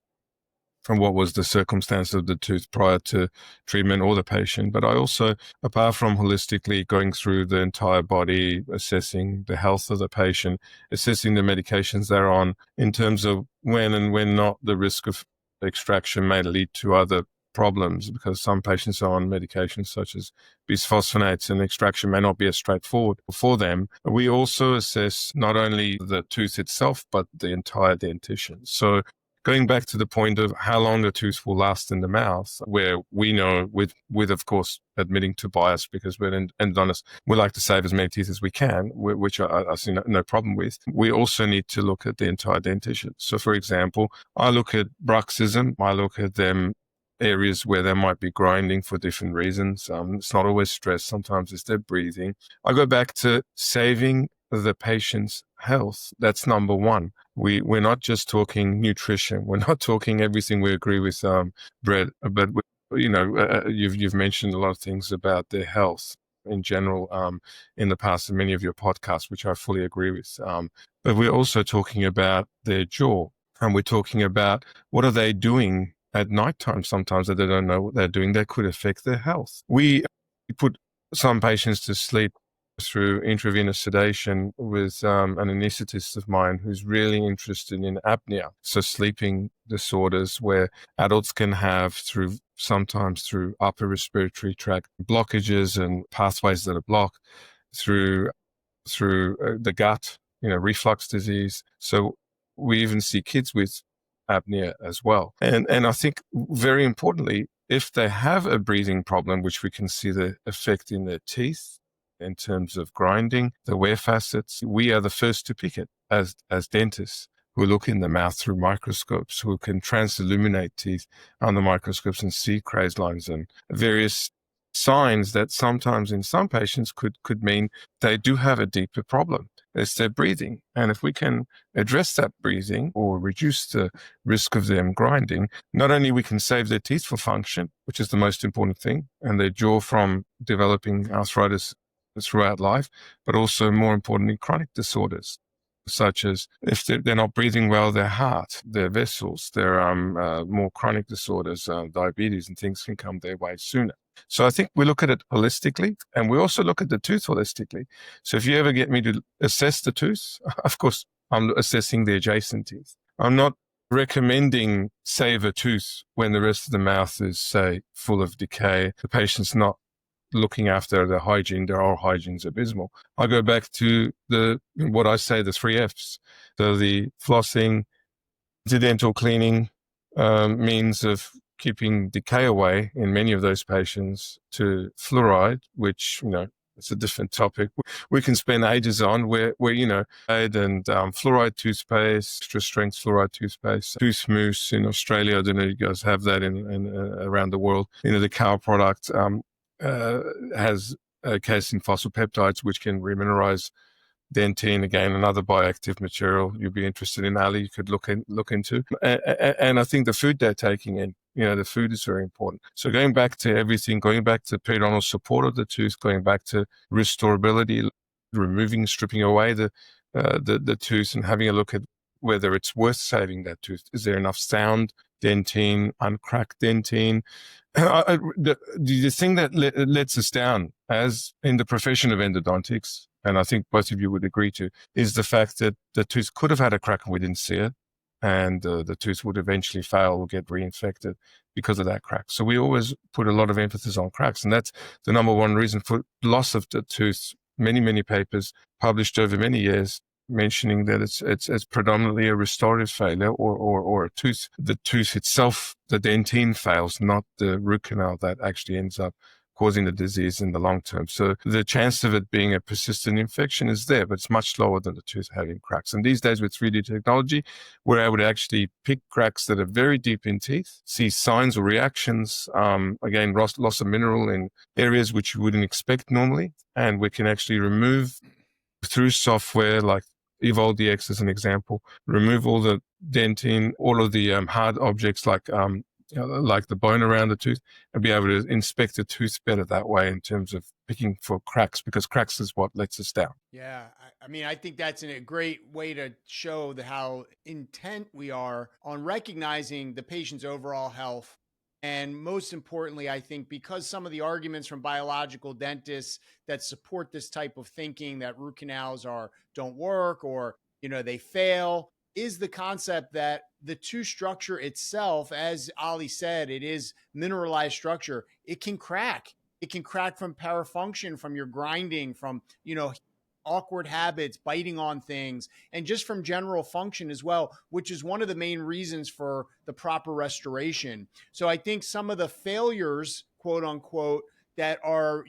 Speaker 3: from what was the circumstance of the tooth prior to treatment, or the patient. But I also, apart from holistically going through the entire body, assessing the health of the patient, assessing the medications they're on, in terms of when and when not the risk of extraction may lead to other problems, because some patients are on medications such as bisphosphonates, and extraction may not be as straightforward for them. We also assess not only the tooth itself, but the entire dentition. So going back to the point of how long the tooth will last in the mouth, where we know, with of course admitting to bias, because we're endodontists, we like to save as many teeth as we can, which I see no problem with. We also need to look at the entire dentition. So, for example, I look at bruxism. I look at them areas where they might be grinding for different reasons. It's not always stress. Sometimes it's their breathing. I go back to saving the patient's health. That's number one. We're not just talking nutrition. We're not talking everything we agree with, Brett, but you've mentioned a lot of things about their health in general in the past, in many of your podcasts, which I fully agree with. But we're also talking about their jaw, and we're talking about what are they doing at nighttime sometimes that they don't know what they're doing that could affect their health. We put some patients to sleep through intravenous sedation with an anesthetist of mine who's really interested in apnea. So sleeping disorders where adults can have sometimes through upper respiratory tract blockages and pathways that are blocked, through the gut, reflux disease. So we even see kids with apnea as well. And I think very importantly, if they have a breathing problem, which we can see the effect in their teeth in terms of grinding, the wear facets, we are the first to pick it as dentists who look in the mouth through microscopes, who can transilluminate teeth under microscopes and see crazed lines and various signs that sometimes in some patients could mean they do have a deeper problem. It's their breathing. And if we can address that breathing or reduce the risk of them grinding, not only we can save their teeth for function, which is the most important thing, and their jaw from developing arthritis throughout life, but also more importantly, chronic disorders, such as if they're not breathing well, their heart, their vessels, their more chronic disorders, diabetes and things can come their way sooner. So I think we look at it holistically, and we also look at the tooth holistically. So if you ever get me to assess the tooth, of course, I'm assessing the adjacent teeth. I'm not recommending save a tooth when the rest of the mouth is, say, full of decay. The patient's not looking after the hygiene. Their oral hygiene's abysmal. I go back to what I say, the 3 Fs. So the flossing, the dental cleaning, means of keeping decay away in many of those patients, to fluoride, which, it's a different topic we can spend ages on, where and fluoride toothpaste, extra strength fluoride toothpaste, tooth mousse in Australia. I don't know if you guys have that in around the world. The cow product has casein phosphopeptides, which can remineralize Dentine, again, another bioactive material you'd be interested in, Ali, you could look into. And I think the food they're taking in, the food is very important. So going back to everything, going back to periodontal support of the tooth, going back to restorability, removing, stripping away the tooth and having a look at whether it's worth saving that tooth. Is there enough sound dentine, uncracked dentine? The thing that lets us down as in the profession of endodontics, and I think both of you would agree to, is the fact that the tooth could have had a crack and we didn't see it, and the tooth would eventually fail or get reinfected because of that crack. So we always put a lot of emphasis on cracks, and that's the number one reason for loss of the tooth. Many papers published over many years mentioning that it's predominantly a restorative failure or a tooth. The tooth itself, the dentine fails, not the root canal that actually ends up causing the disease in the long term. So the chance of it being a persistent infection is there, but it's much lower than the tooth having cracks. And these days with 3D technology, we're able to actually pick cracks that are very deep in teeth, see signs or reactions, again, loss of mineral in areas which you wouldn't expect normally. And we can actually remove through software like EvolveDX as an example, remove all the dentine, all of the hard objects like the bone around the tooth, and be able to inspect the tooth better that way in terms of picking for cracks, because cracks is what lets us down.
Speaker 2: Yeah, I mean, I think that's a great way to show how intent we are on recognizing the patient's overall health. And most importantly, I think because some of the arguments from biological dentists that support this type of thinking that root canals don't work or they fail is the concept that the tooth structure itself, as Ali said, it is mineralized structure. It can crack. It can crack from parafunction, from your grinding, from awkward habits, biting on things, and just from general function as well, which is one of the main reasons for the proper restoration. So I think some of the failures, quote unquote, that are,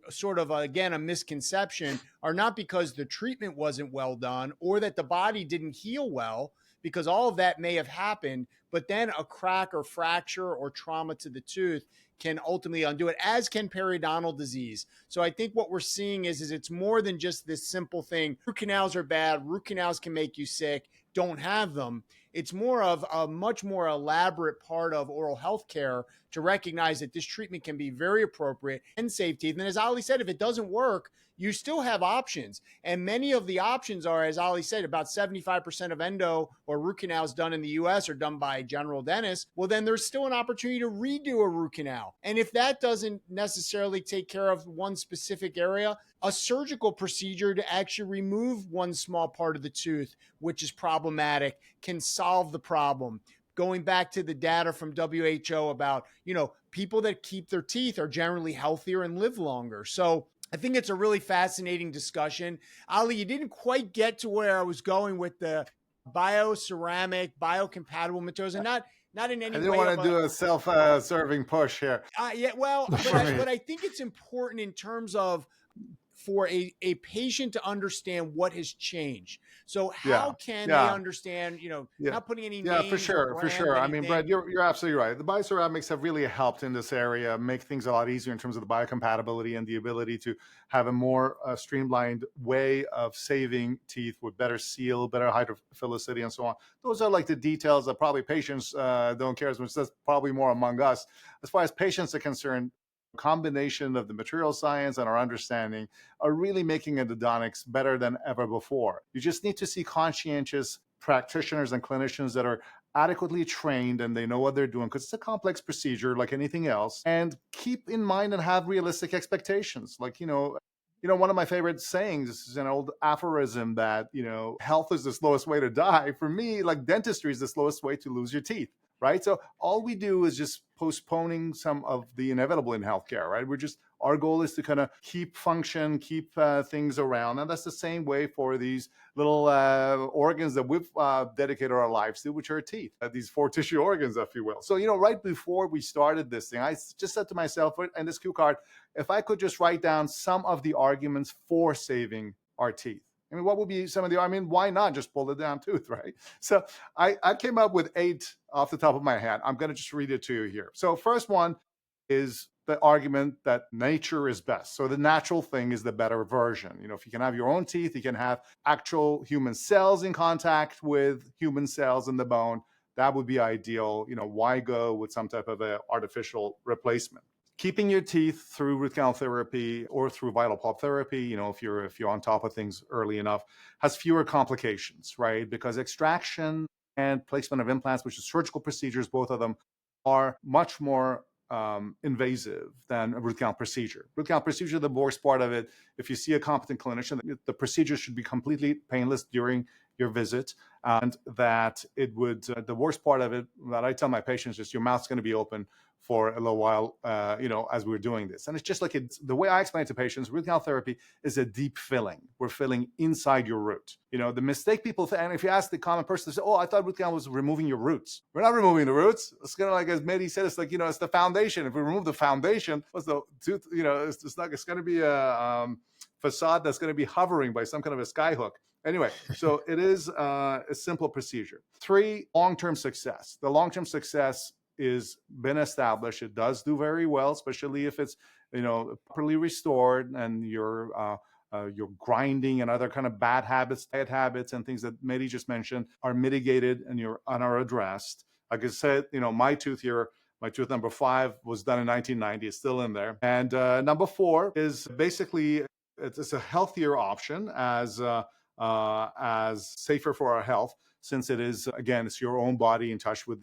Speaker 2: sort of, again, a misconception are not because the treatment wasn't well done or that the body didn't heal well, because all of that may have happened, but then a crack or fracture or trauma to the tooth can ultimately undo it, as can periodontal disease. So I think what we're seeing is it's more than just this simple thing. Root canals are bad. Root canals can make you sick. Don't have them. It's more of a much more elaborate part of oral health care to recognize that this treatment can be very appropriate and save teeth. And as Ali said, if it doesn't work, you still have options. And many of the options are, as Ali said, about 75% of endo or root canals done in the US are done by general dentists. Well, then there's still an opportunity to redo a root canal. And if that doesn't necessarily take care of one specific area, a surgical procedure to actually remove one small part of the tooth, which is problematic, can solve the problem. Going back to the data from WHO about, people that keep their teeth are generally healthier and live longer. So I think it's a really fascinating discussion. Ali, you didn't quite get to where I was going with the bioceramic, biocompatible materials, and not in any way.
Speaker 1: I didn't want to do a self-serving push here.
Speaker 2: Yeah, well, but I think it's important in terms of for a patient to understand what has changed. So how can they understand, not putting any names
Speaker 1: for sure. I mean, Brad, you're absolutely right. The bioceramics have really helped in this area, make things a lot easier in terms of the biocompatibility and the ability to have a more streamlined way of saving teeth with better seal, better hydrophilicity, and so on. Those are like the details that probably patients don't care as much. That's probably more among us. As far as patients are concerned, combination of the material science and our understanding are really making endodontics better than ever before. You just need to see conscientious practitioners and clinicians that are adequately trained and they know what they're doing, because it's a complex procedure like anything else. And keep in mind and have realistic expectations. Like, one of my favorite sayings is an old aphorism that, health is the slowest way to die. For me, like, dentistry is the slowest way to lose your teeth. Right. So all we do is just postponing some of the inevitable in healthcare. Right. Our goal is to kind of keep function, keep things around. And that's the same way for these little organs that we've dedicated our lives to, which are teeth, these 4 tissue organs, if you will. So, right before we started this thing, I just said to myself in this cue card, if I could just write down some of the arguments for saving our teeth. I mean, what would be some of why not just pull it down tooth, right? So I came up with 8 off the top of my head. I'm going to just read it to you here. So first one, is the argument that nature is best. So the natural thing is the better version. If you can have your own teeth, you can have actual human cells in contact with human cells in the bone. That would be ideal. Why go with some type of a artificial replacement? Keeping your teeth through root canal therapy or through vital pulp therapy, if you're on top of things early enough, has fewer complications, right? Because extraction and placement of implants, which is surgical procedures, both of them are much more invasive than a root canal procedure. Root canal procedure, the worst part of it, if you see a competent clinician, the procedure should be completely painless during your visit, and that it would, the worst part of it that I tell my patients is your mouth's going to be open for a little while, as we're doing this. And it's just like the way I explain it to patients, root canal therapy is a deep filling. We're filling inside your root. The mistake people, and if you ask the common person, they say, oh, I thought root canal was removing your roots. We're not removing the roots. It's kind of like, as Mehdi said, it's like, it's the foundation. If we remove the foundation, what's the tooth, it's going to be a facade that's going to be hovering by some kind of a skyhook. Anyway, so it is a simple procedure. 3, long-term success. The long-term success is been established. It does do very well, especially if it's properly restored, and your grinding and other kind of bad habits, diet habits, and things that Mehdi just mentioned are mitigated and are addressed. Like I said, my tooth here, my tooth number 5 was done in 1990. It's still in there. And number 4 is basically it's a healthier option as safer for our health, since it is, again, it's your own body in touch with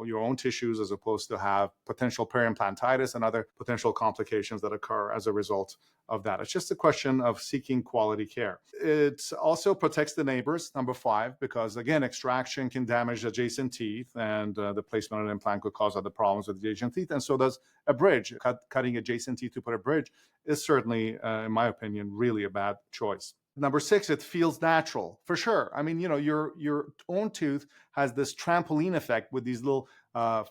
Speaker 1: your own tissues, as opposed to have potential periimplantitis and other potential complications that occur as a result of that. It's just a question of seeking quality care. It also protects the neighbors, number 5, because again, extraction can damage adjacent teeth, and the placement of an implant could cause other problems with adjacent teeth, and so does a bridge. Cutting adjacent teeth to put a bridge is certainly, in my opinion, really a bad choice. Number 6, it feels natural, for sure. I mean, your own tooth has this trampoline effect with these little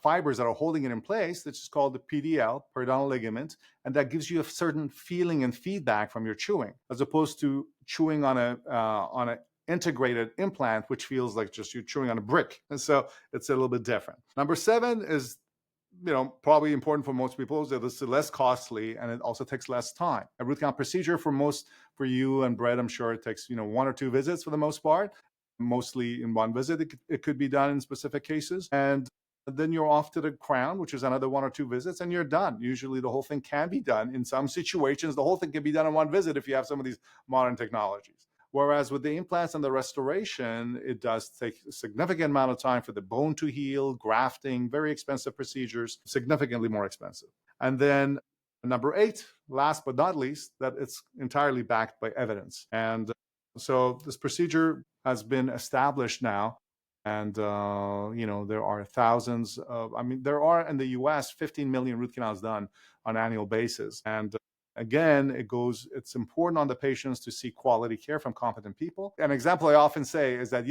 Speaker 1: fibers that are holding it in place, which is called the PDL, periodontal ligament, and that gives you a certain feeling and feedback from your chewing, as opposed to chewing on a integrated implant, which feels like just you're chewing on a brick. And so it's a little bit different. Number 7 is probably important for most people, is that it's less costly and it also takes less time. A root canal procedure for you and Brett, I'm sure it takes 1 or 2 visits for the most part. Mostly in one visit, it could be done in specific cases. And then you're off to the crown, which is another 1 or 2 visits, and you're done. Usually the whole thing can be done. In some situations, the whole thing can be done in 1 visit if you have some of these modern technologies. Whereas with the implants and the restoration, it does take a significant amount of time for the bone to heal, grafting, very expensive procedures, significantly more expensive. And then number 8, last but not least, that it's entirely backed by evidence. And so this procedure has been established now. And, there are thousands of, there are in the US 15 million root canals done on an annual basis. And again, it's important on the patients to seek quality care from competent people. An example I often say is that,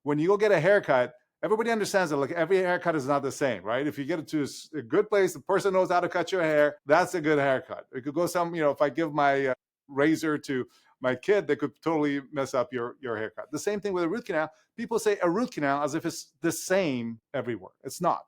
Speaker 1: when you go get a haircut, everybody understands that like every haircut is not the same, right? If you get it to a good place, the person knows how to cut your hair, that's a good haircut. It could go if I give my razor to my kid, they could totally mess up your haircut. The same thing with a root canal. People say a root canal as if it's the same everywhere. It's not.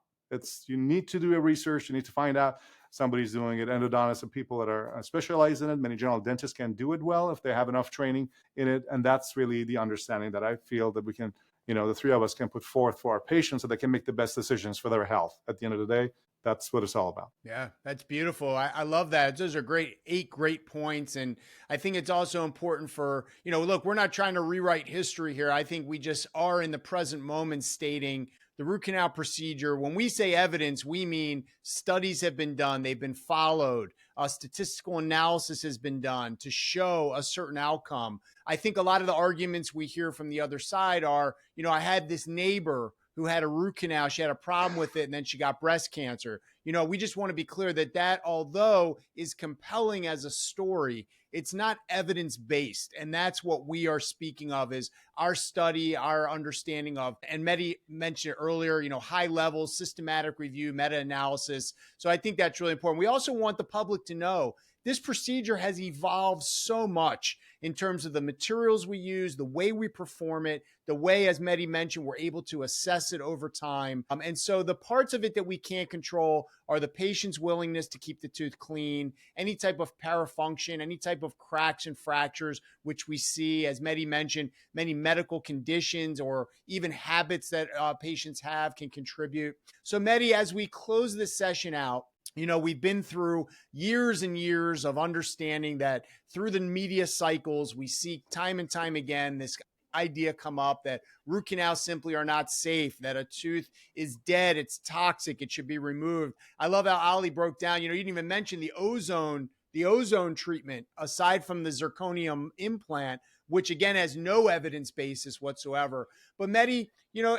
Speaker 1: You need to do a research. You need to find out somebody's doing it. Endodontists and people that are specialized in it. Many general dentists can do it well if they have enough training in it. And that's really the understanding that I feel that we can, the 3 of us can put forth for our patients so they can make the best decisions for their health. At the end of the day, that's what it's all about.
Speaker 2: Yeah, that's beautiful. I love that. Those are 8 great points. And I think it's also important for, look, we're not trying to rewrite history here. I think we just are in the present moment stating the root canal procedure. When we say evidence, we mean studies have been done. They've been followed. A statistical analysis has been done to show a certain outcome. I think a lot of the arguments we hear from the other side are, I had this neighbor who had a root canal. She had a problem with it, and then she got breast cancer. We just want to be clear that although is compelling as a story, it's not evidence-based. And that's what we are speaking of, is our study, our understanding of, and Mehdi mentioned it earlier, high level, systematic review, meta-analysis. So I think that's really important. We also want the public to know this procedure has evolved so much in terms of the materials we use, the way we perform it, the way, as Mehdi mentioned, we're able to assess it over time. And so the parts of it that we can't control are the patient's willingness to keep the tooth clean, any type of parafunction, any type of cracks and fractures, which we see, as Mehdi mentioned, many medical conditions or even habits that patients have can contribute. So Mehdi, as we close this session out, we've been through years and years of understanding that through the media cycles, we see time and time again this idea come up that root canals simply are not safe, that a tooth is dead, it's toxic, it should be removed. I love how Ali broke down, you didn't even mention the ozone treatment aside from the zirconium implant, which again has no evidence basis whatsoever. But Mehdi,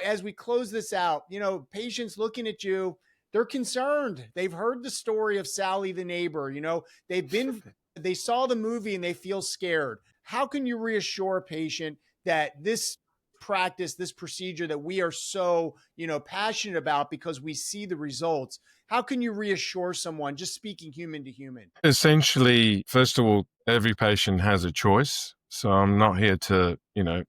Speaker 2: as we close this out, patients looking at you, they're concerned. They've heard the story of Sally the neighbor. They saw the movie and they feel scared. How can you reassure a patient that this practice, this procedure that we are so, passionate about because we see the results? How can you reassure someone, just speaking human to human?
Speaker 3: Essentially, first of all, every patient has a choice. So I'm not here to,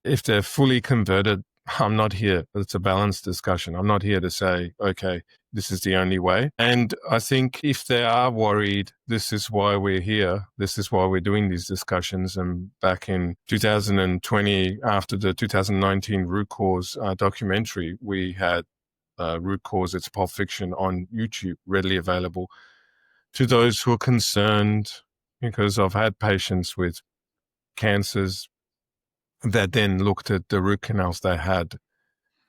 Speaker 3: if they're fully converted, I'm not here. It's a balanced discussion. I'm not here to say, okay, this is the only way. And I think if they are worried, this is why we're here. This is why we're doing these discussions. And back in 2020, after the 2019 root cause documentary, we had root cause, it's Pulp Fiction on YouTube, readily available to those who are concerned, because I've had patients with cancers that then looked at the root canals they had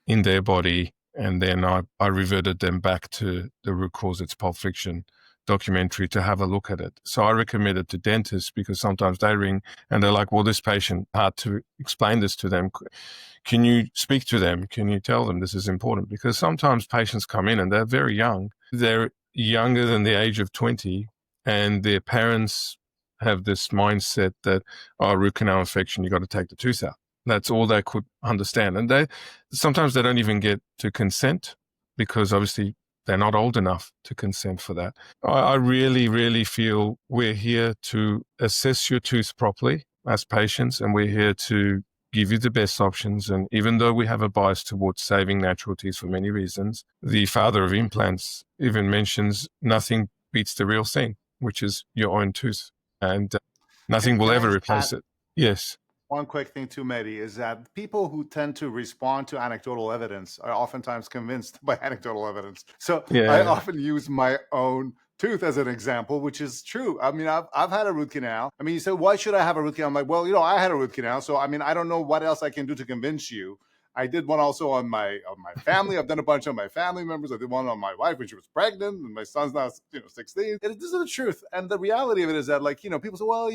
Speaker 3: in their body, and then I reverted them back to the root cause, it's Pulp Fiction documentary, to have a look at it. So I recommend it to dentists because sometimes they ring and they're like, well, this patient, hard to explain this to them. Can you speak to them? Can you tell them this is important? Because sometimes patients come in and they're very young. They're younger than the age of 20, and their parents have this mindset that, root canal infection, you got to take the tooth out. That's all they could understand. And sometimes they don't even get to consent because obviously they're not old enough to consent for that. I really, really feel we're here to assess your tooth properly as patients, and we're here to give you the best options. And even though we have a bias towards saving natural teeth for many reasons, the father of implants even mentions nothing beats the real thing, which is your own tooth. And nothing will ever replace it. Yes.
Speaker 1: One quick thing too, Mehdi, is that people who tend to respond to anecdotal evidence are oftentimes convinced by anecdotal evidence. So I often use my own tooth as an example, which is true. I mean, I've had a root canal. I mean, you said, why should I have a root canal? I'm like, well, I had a root canal. So, I mean, I don't know what else I can do to convince you. I did one also on my family. I've done a bunch on my family members. I did one on my wife when she was pregnant, and my son's now 16. This is the truth. And the reality of it is that, like, people say, well,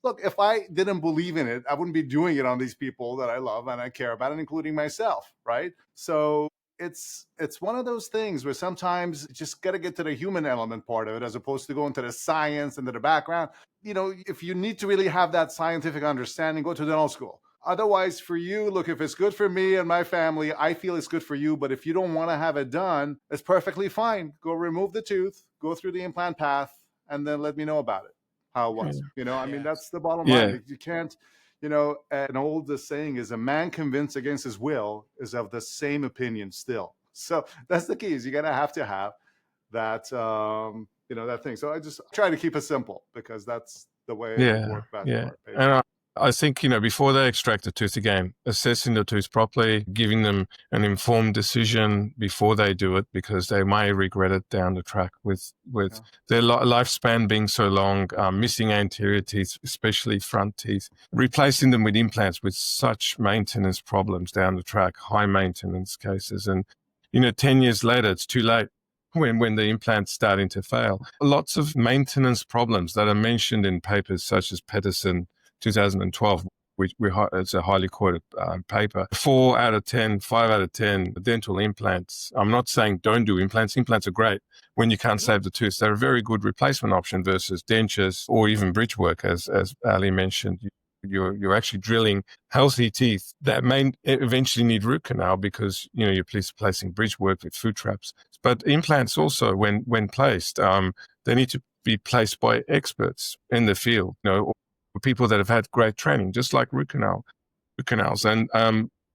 Speaker 1: look, if I didn't believe in it, I wouldn't be doing it on these people that I love and I care about, and including myself, right? So it's one of those things where sometimes you just got to get to the human element part of it as opposed to going to the science and to the background. If you need to really have that scientific understanding, go to dental school. Otherwise, for you, look, if it's good for me and my family, I feel it's good for you. But if you don't want to have it done, it's perfectly fine. Go remove the tooth, go through the implant path, and then let me know about it, how it was. I mean, that's the bottom line. You can't, an old saying is, a man convinced against his will is of the same opinion still. So that's the key, is you're going to have that, that thing. So I just try to keep it simple because that's the way it works best for our patients.
Speaker 3: And I think, before they extract the tooth again, assessing the tooth properly, giving them an informed decision before they do it, because they may regret it down the track with their lifespan being so long, missing anterior teeth, especially front teeth, replacing them with implants with such maintenance problems down the track, high maintenance cases. And, 10 years later, it's too late. When the implant's starting to fail. Lots of maintenance problems that are mentioned in papers such as Pedersen 2012, which it's a highly quoted paper. 4 out of 10, 5 out of 10 dental implants. I'm not saying don't do implants. Implants are great when you can't save the tooth. They're a very good replacement option versus dentures or even bridge work, as Ali mentioned. You're actually drilling healthy teeth that may eventually need root canal because you're placing bridge work with food traps. But implants also, when placed, they need to be placed by experts in the field, or people that have had great training, just like root canals. And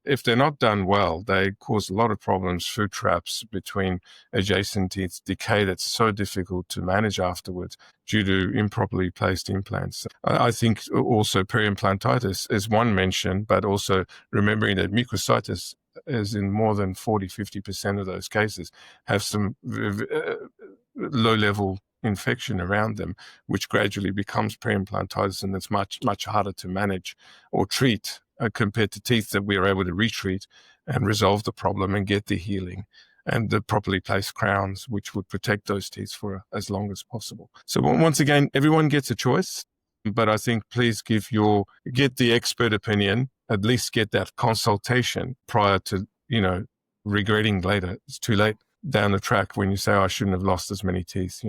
Speaker 3: if they're not done well, they cause a lot of problems, food traps between adjacent teeth, decay that's so difficult to manage afterwards due to improperly placed implants. I think also peri-implantitis is one mention, but also remembering that mucositis is in more than 40-50% of those cases have some low-level infection around them, which gradually becomes peri-implantitis, and it's much, much harder to manage or treat compared to teeth that we are able to retreat and resolve the problem and get the healing and the properly placed crowns, which would protect those teeth for as long as possible. So once again, everyone gets a choice, but I think please get the expert opinion, at least get that consultation prior to, regretting later. It's too late down the track when you say, I shouldn't have lost as many teeth,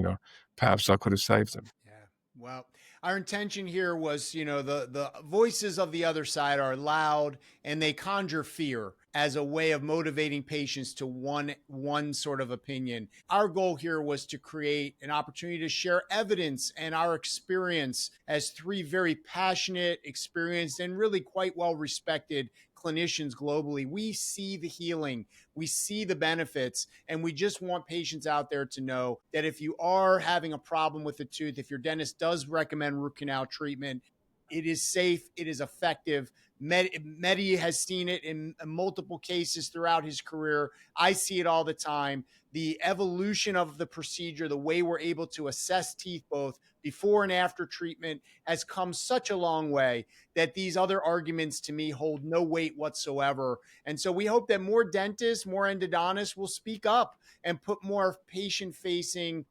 Speaker 3: perhaps I could have saved them.
Speaker 2: Yeah. Well, our intention here was, the voices of the other side are loud and they conjure fear as a way of motivating patients to one sort of opinion. Our goal here was to create an opportunity to share evidence and our experience as three very passionate, experienced, and really quite well respected clinicians globally. We see the healing, we see the benefits, and we just want patients out there to know that if you are having a problem with the tooth, if your dentist does recommend root canal treatment, it is safe, it is effective. Mehdi has seen it in multiple cases throughout his career. I see it all the time. The evolution of the procedure, the way we're able to assess teeth both before and after treatment has come such a long way that these other arguments to me hold no weight whatsoever. And so we hope that more dentists, more endodontists will speak up and put more patient-facing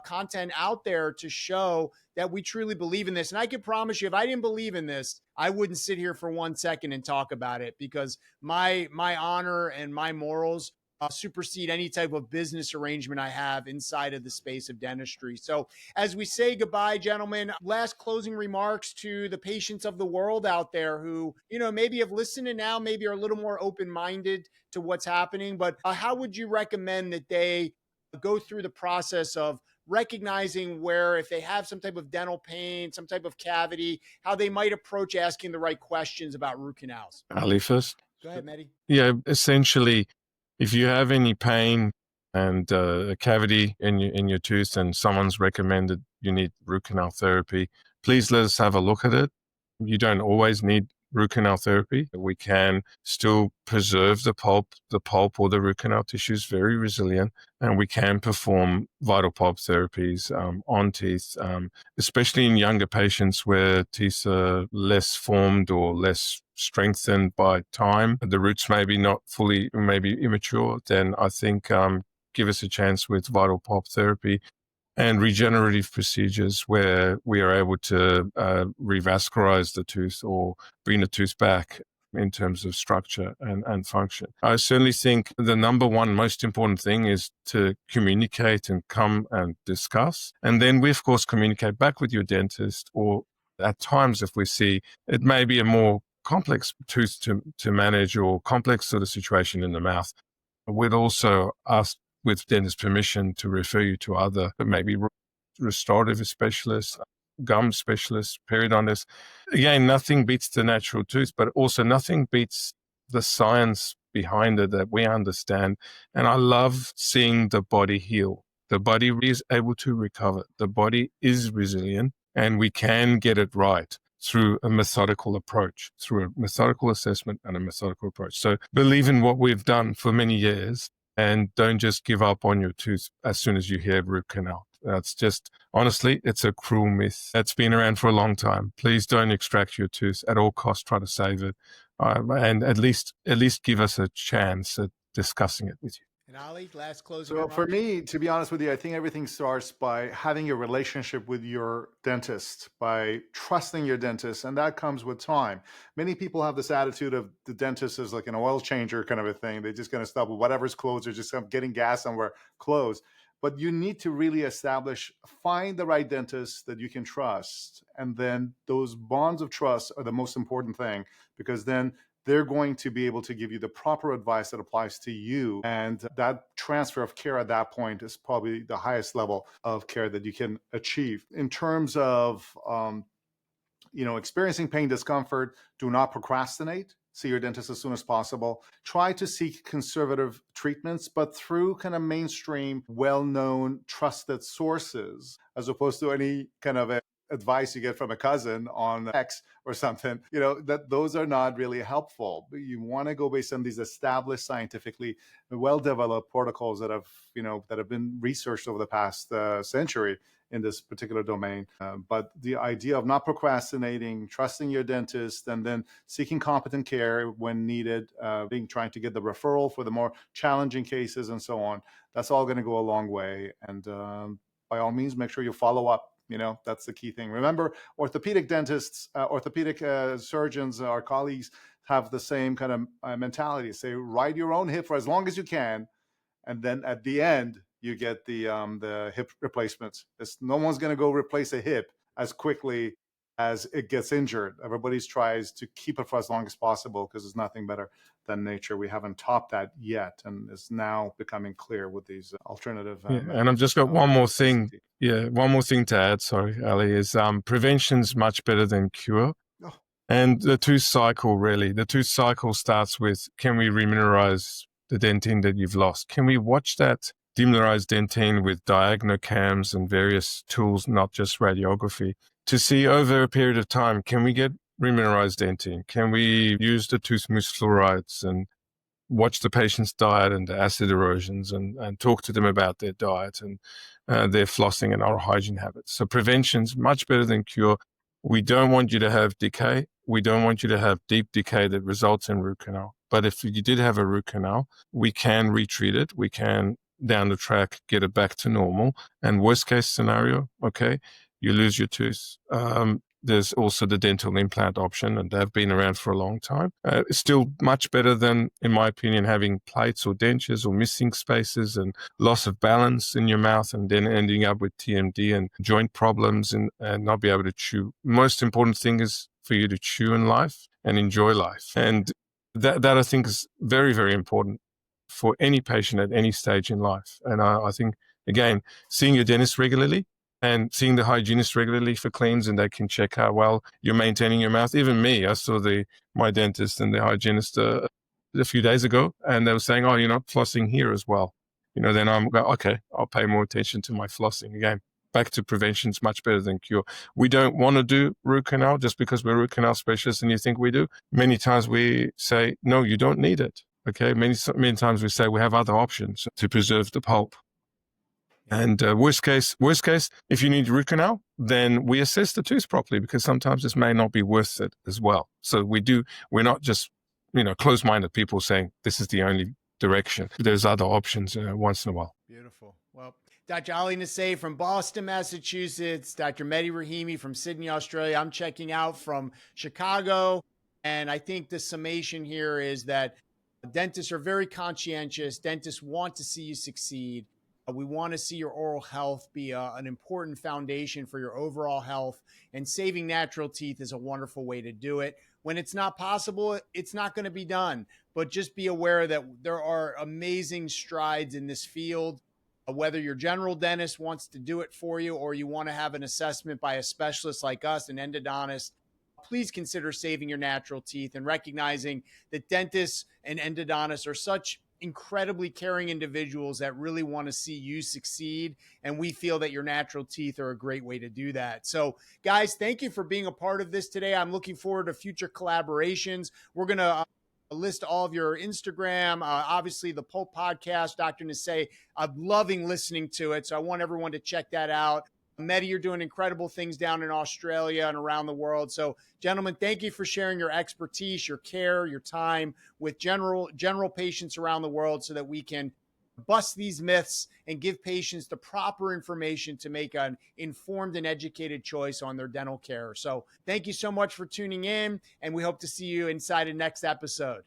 Speaker 2: content out there to show that we truly believe in this. And I can promise you, if I didn't believe in this, I wouldn't sit here for 1 second and talk about it, because my honor and my morals supersede any type of business arrangement I have inside of the space of dentistry. So as we say goodbye, gentlemen, last closing remarks to the patients of the world out there who, maybe have listened and now maybe are a little more open-minded to what's happening. But how would you recommend that they go through the process of recognizing where, if they have some type of dental pain, some type of cavity, how they might approach asking the right questions about root canals?
Speaker 3: Ali first.
Speaker 2: Go ahead, Mehdi.
Speaker 3: Yeah, essentially, if you have any pain and a cavity in your tooth and someone's recommended you need root canal therapy, please let us have a look at it. You don't always need root canal therapy. We can still preserve the pulp. The pulp or the root canal tissue is very resilient, and we can perform vital pulp therapies on teeth, especially in younger patients where teeth are less formed or less strengthened by time. The roots maybe not fully, maybe immature. Then I think give us a chance with vital pulp therapy and regenerative procedures where we are able to revascularize the tooth or bring the tooth back in terms of structure and function. I certainly think the number one most important thing is to communicate and come and discuss. And then we, of course, communicate back with your dentist, or at times if we see it may be a more complex tooth to manage or complex sort of situation in the mouth, we'd also ask with dentist permission to refer you to other, maybe restorative specialists, gum specialists, periodontists. Again, nothing beats the natural tooth, but also nothing beats the science behind it that we understand. And I love seeing the body heal. The body is able to recover. The body is resilient, and we can get it right through a methodical approach, through a methodical assessment and a methodical approach. So believe in what we've done for many years, and don't just give up on your tooth as soon as you hear root canal. That's just, honestly, it's a cruel myth that's been around for a long time. Please don't extract your tooth at all costs. Try to save it, and at least give us a chance at discussing it with you.
Speaker 2: And Ali, last closing
Speaker 1: So
Speaker 2: remarks?
Speaker 1: for me, to be honest with you, I think everything starts by having a relationship with your dentist, by trusting your dentist, and that comes with time. Many people have this attitude of the dentist is like an oil changer kind of a thing. They're just going to stop with whatever's closed, or just getting gas somewhere closed. But you need to really find the right dentist that you can trust. And then those bonds of trust are the most important thing, because then they're going to be able to give you the proper advice that applies to you. And that transfer of care at that point is probably the highest level of care that you can achieve. In terms of experiencing pain, discomfort, do not procrastinate. See your dentist as soon as possible. Try to seek conservative treatments, but through kind of mainstream, well-known, trusted sources, as opposed to any kind of advice you get from a cousin on X or something. That those are not really helpful. You want to go based on these established, scientifically well-developed protocols that have been researched over the past century in this particular domain. But the idea of not procrastinating, trusting your dentist, and then seeking competent care when needed, trying to get the referral for the more challenging cases and so on, that's all going to go a long way. And by all means, make sure you follow up. That's the key thing. Remember, orthopedic dentists, orthopedic surgeons, our colleagues have the same kind of mentality. Say, ride your own hip for as long as you can. And then at the end, you get the hip replacements. No one's going to go replace a hip as quickly as it gets injured. Everybody tries to keep it for as long as possible because there's nothing better than nature. We haven't topped that yet, and it's now becoming clear with these alternative methods.
Speaker 3: And I've just got one more thing. Yeah, one more thing to add. Sorry, Ali, is prevention's much better than cure. Oh. And the tooth cycle, really, starts with, can we remineralize the dentine that you've lost? Can we watch that demineralized dentine with diagnocams and various tools, not just radiography, to see over a period of time, can we get remineralized dentine? Can we use the tooth mousse fluorides and watch the patient's diet and the acid erosions and talk to them about their diet and their flossing and oral hygiene habits? So prevention's much better than cure. We don't want you to have decay. We don't want you to have deep decay that results in root canal. But if you did have a root canal, we can retreat it. We can, down the track, get it back to normal. And worst case scenario, okay, you lose your tooth. There's also the dental implant option, and they've been around for a long time. It's still much better than, in my opinion, having plates or dentures or missing spaces and loss of balance in your mouth and then ending up with TMD and joint problems and not be able to chew. Most important thing is for you to chew in life and enjoy life. And that I think is very, very important for any patient at any stage in life. And I think, again, seeing your dentist regularly and seeing the hygienist regularly for cleans, and they can check how well you're maintaining your mouth. Even me, I saw my dentist and the hygienist a few days ago, and they were saying, "Oh, you're not flossing here as well." Then I'm going, okay, I'll pay more attention to my flossing. Again, back to prevention is much better than cure. We don't want to do root canal just because we're root canal specialists and you think we do. Many times we say, no, you don't need it. Okay, many times we say we have other options to preserve the pulp. And worst case, if you need root canal, then we assess the tooth properly because sometimes this may not be worth it as well. So we're not just, closed-minded people saying this is the only direction. There's other options once in a while.
Speaker 2: Beautiful. Well, Dr. Ali Nasseh from Boston, Massachusetts, Dr. Mehdi Rahimi from Sydney, Australia. I'm checking out from Chicago. And I think the summation here is that dentists are very conscientious. Dentists want to see you succeed. We want to see your oral health be an important foundation for your overall health, and saving natural teeth is a wonderful way to do it. When it's not possible, it's not going to be done, but just be aware that there are amazing strides in this field. Whether your general dentist wants to do it for you or you want to have an assessment by a specialist like us, an endodontist, please consider saving your natural teeth and recognizing that dentists and endodontists are such incredibly caring individuals that really want to see you succeed. And we feel that your natural teeth are a great way to do that. So guys, thank you for being a part of this today. I'm looking forward to future collaborations. We're going to list all of your Instagram, obviously the Pulp Podcast, Dr. Nasseh. I'm loving listening to it. So I want everyone to check that out. Mehdi, you're doing incredible things down in Australia and around the world. So, gentlemen, thank you for sharing your expertise, your care, your time with general patients around the world so that we can bust these myths and give patients the proper information to make an informed and educated choice on their dental care. So thank you so much for tuning in, and we hope to see you inside the next episode.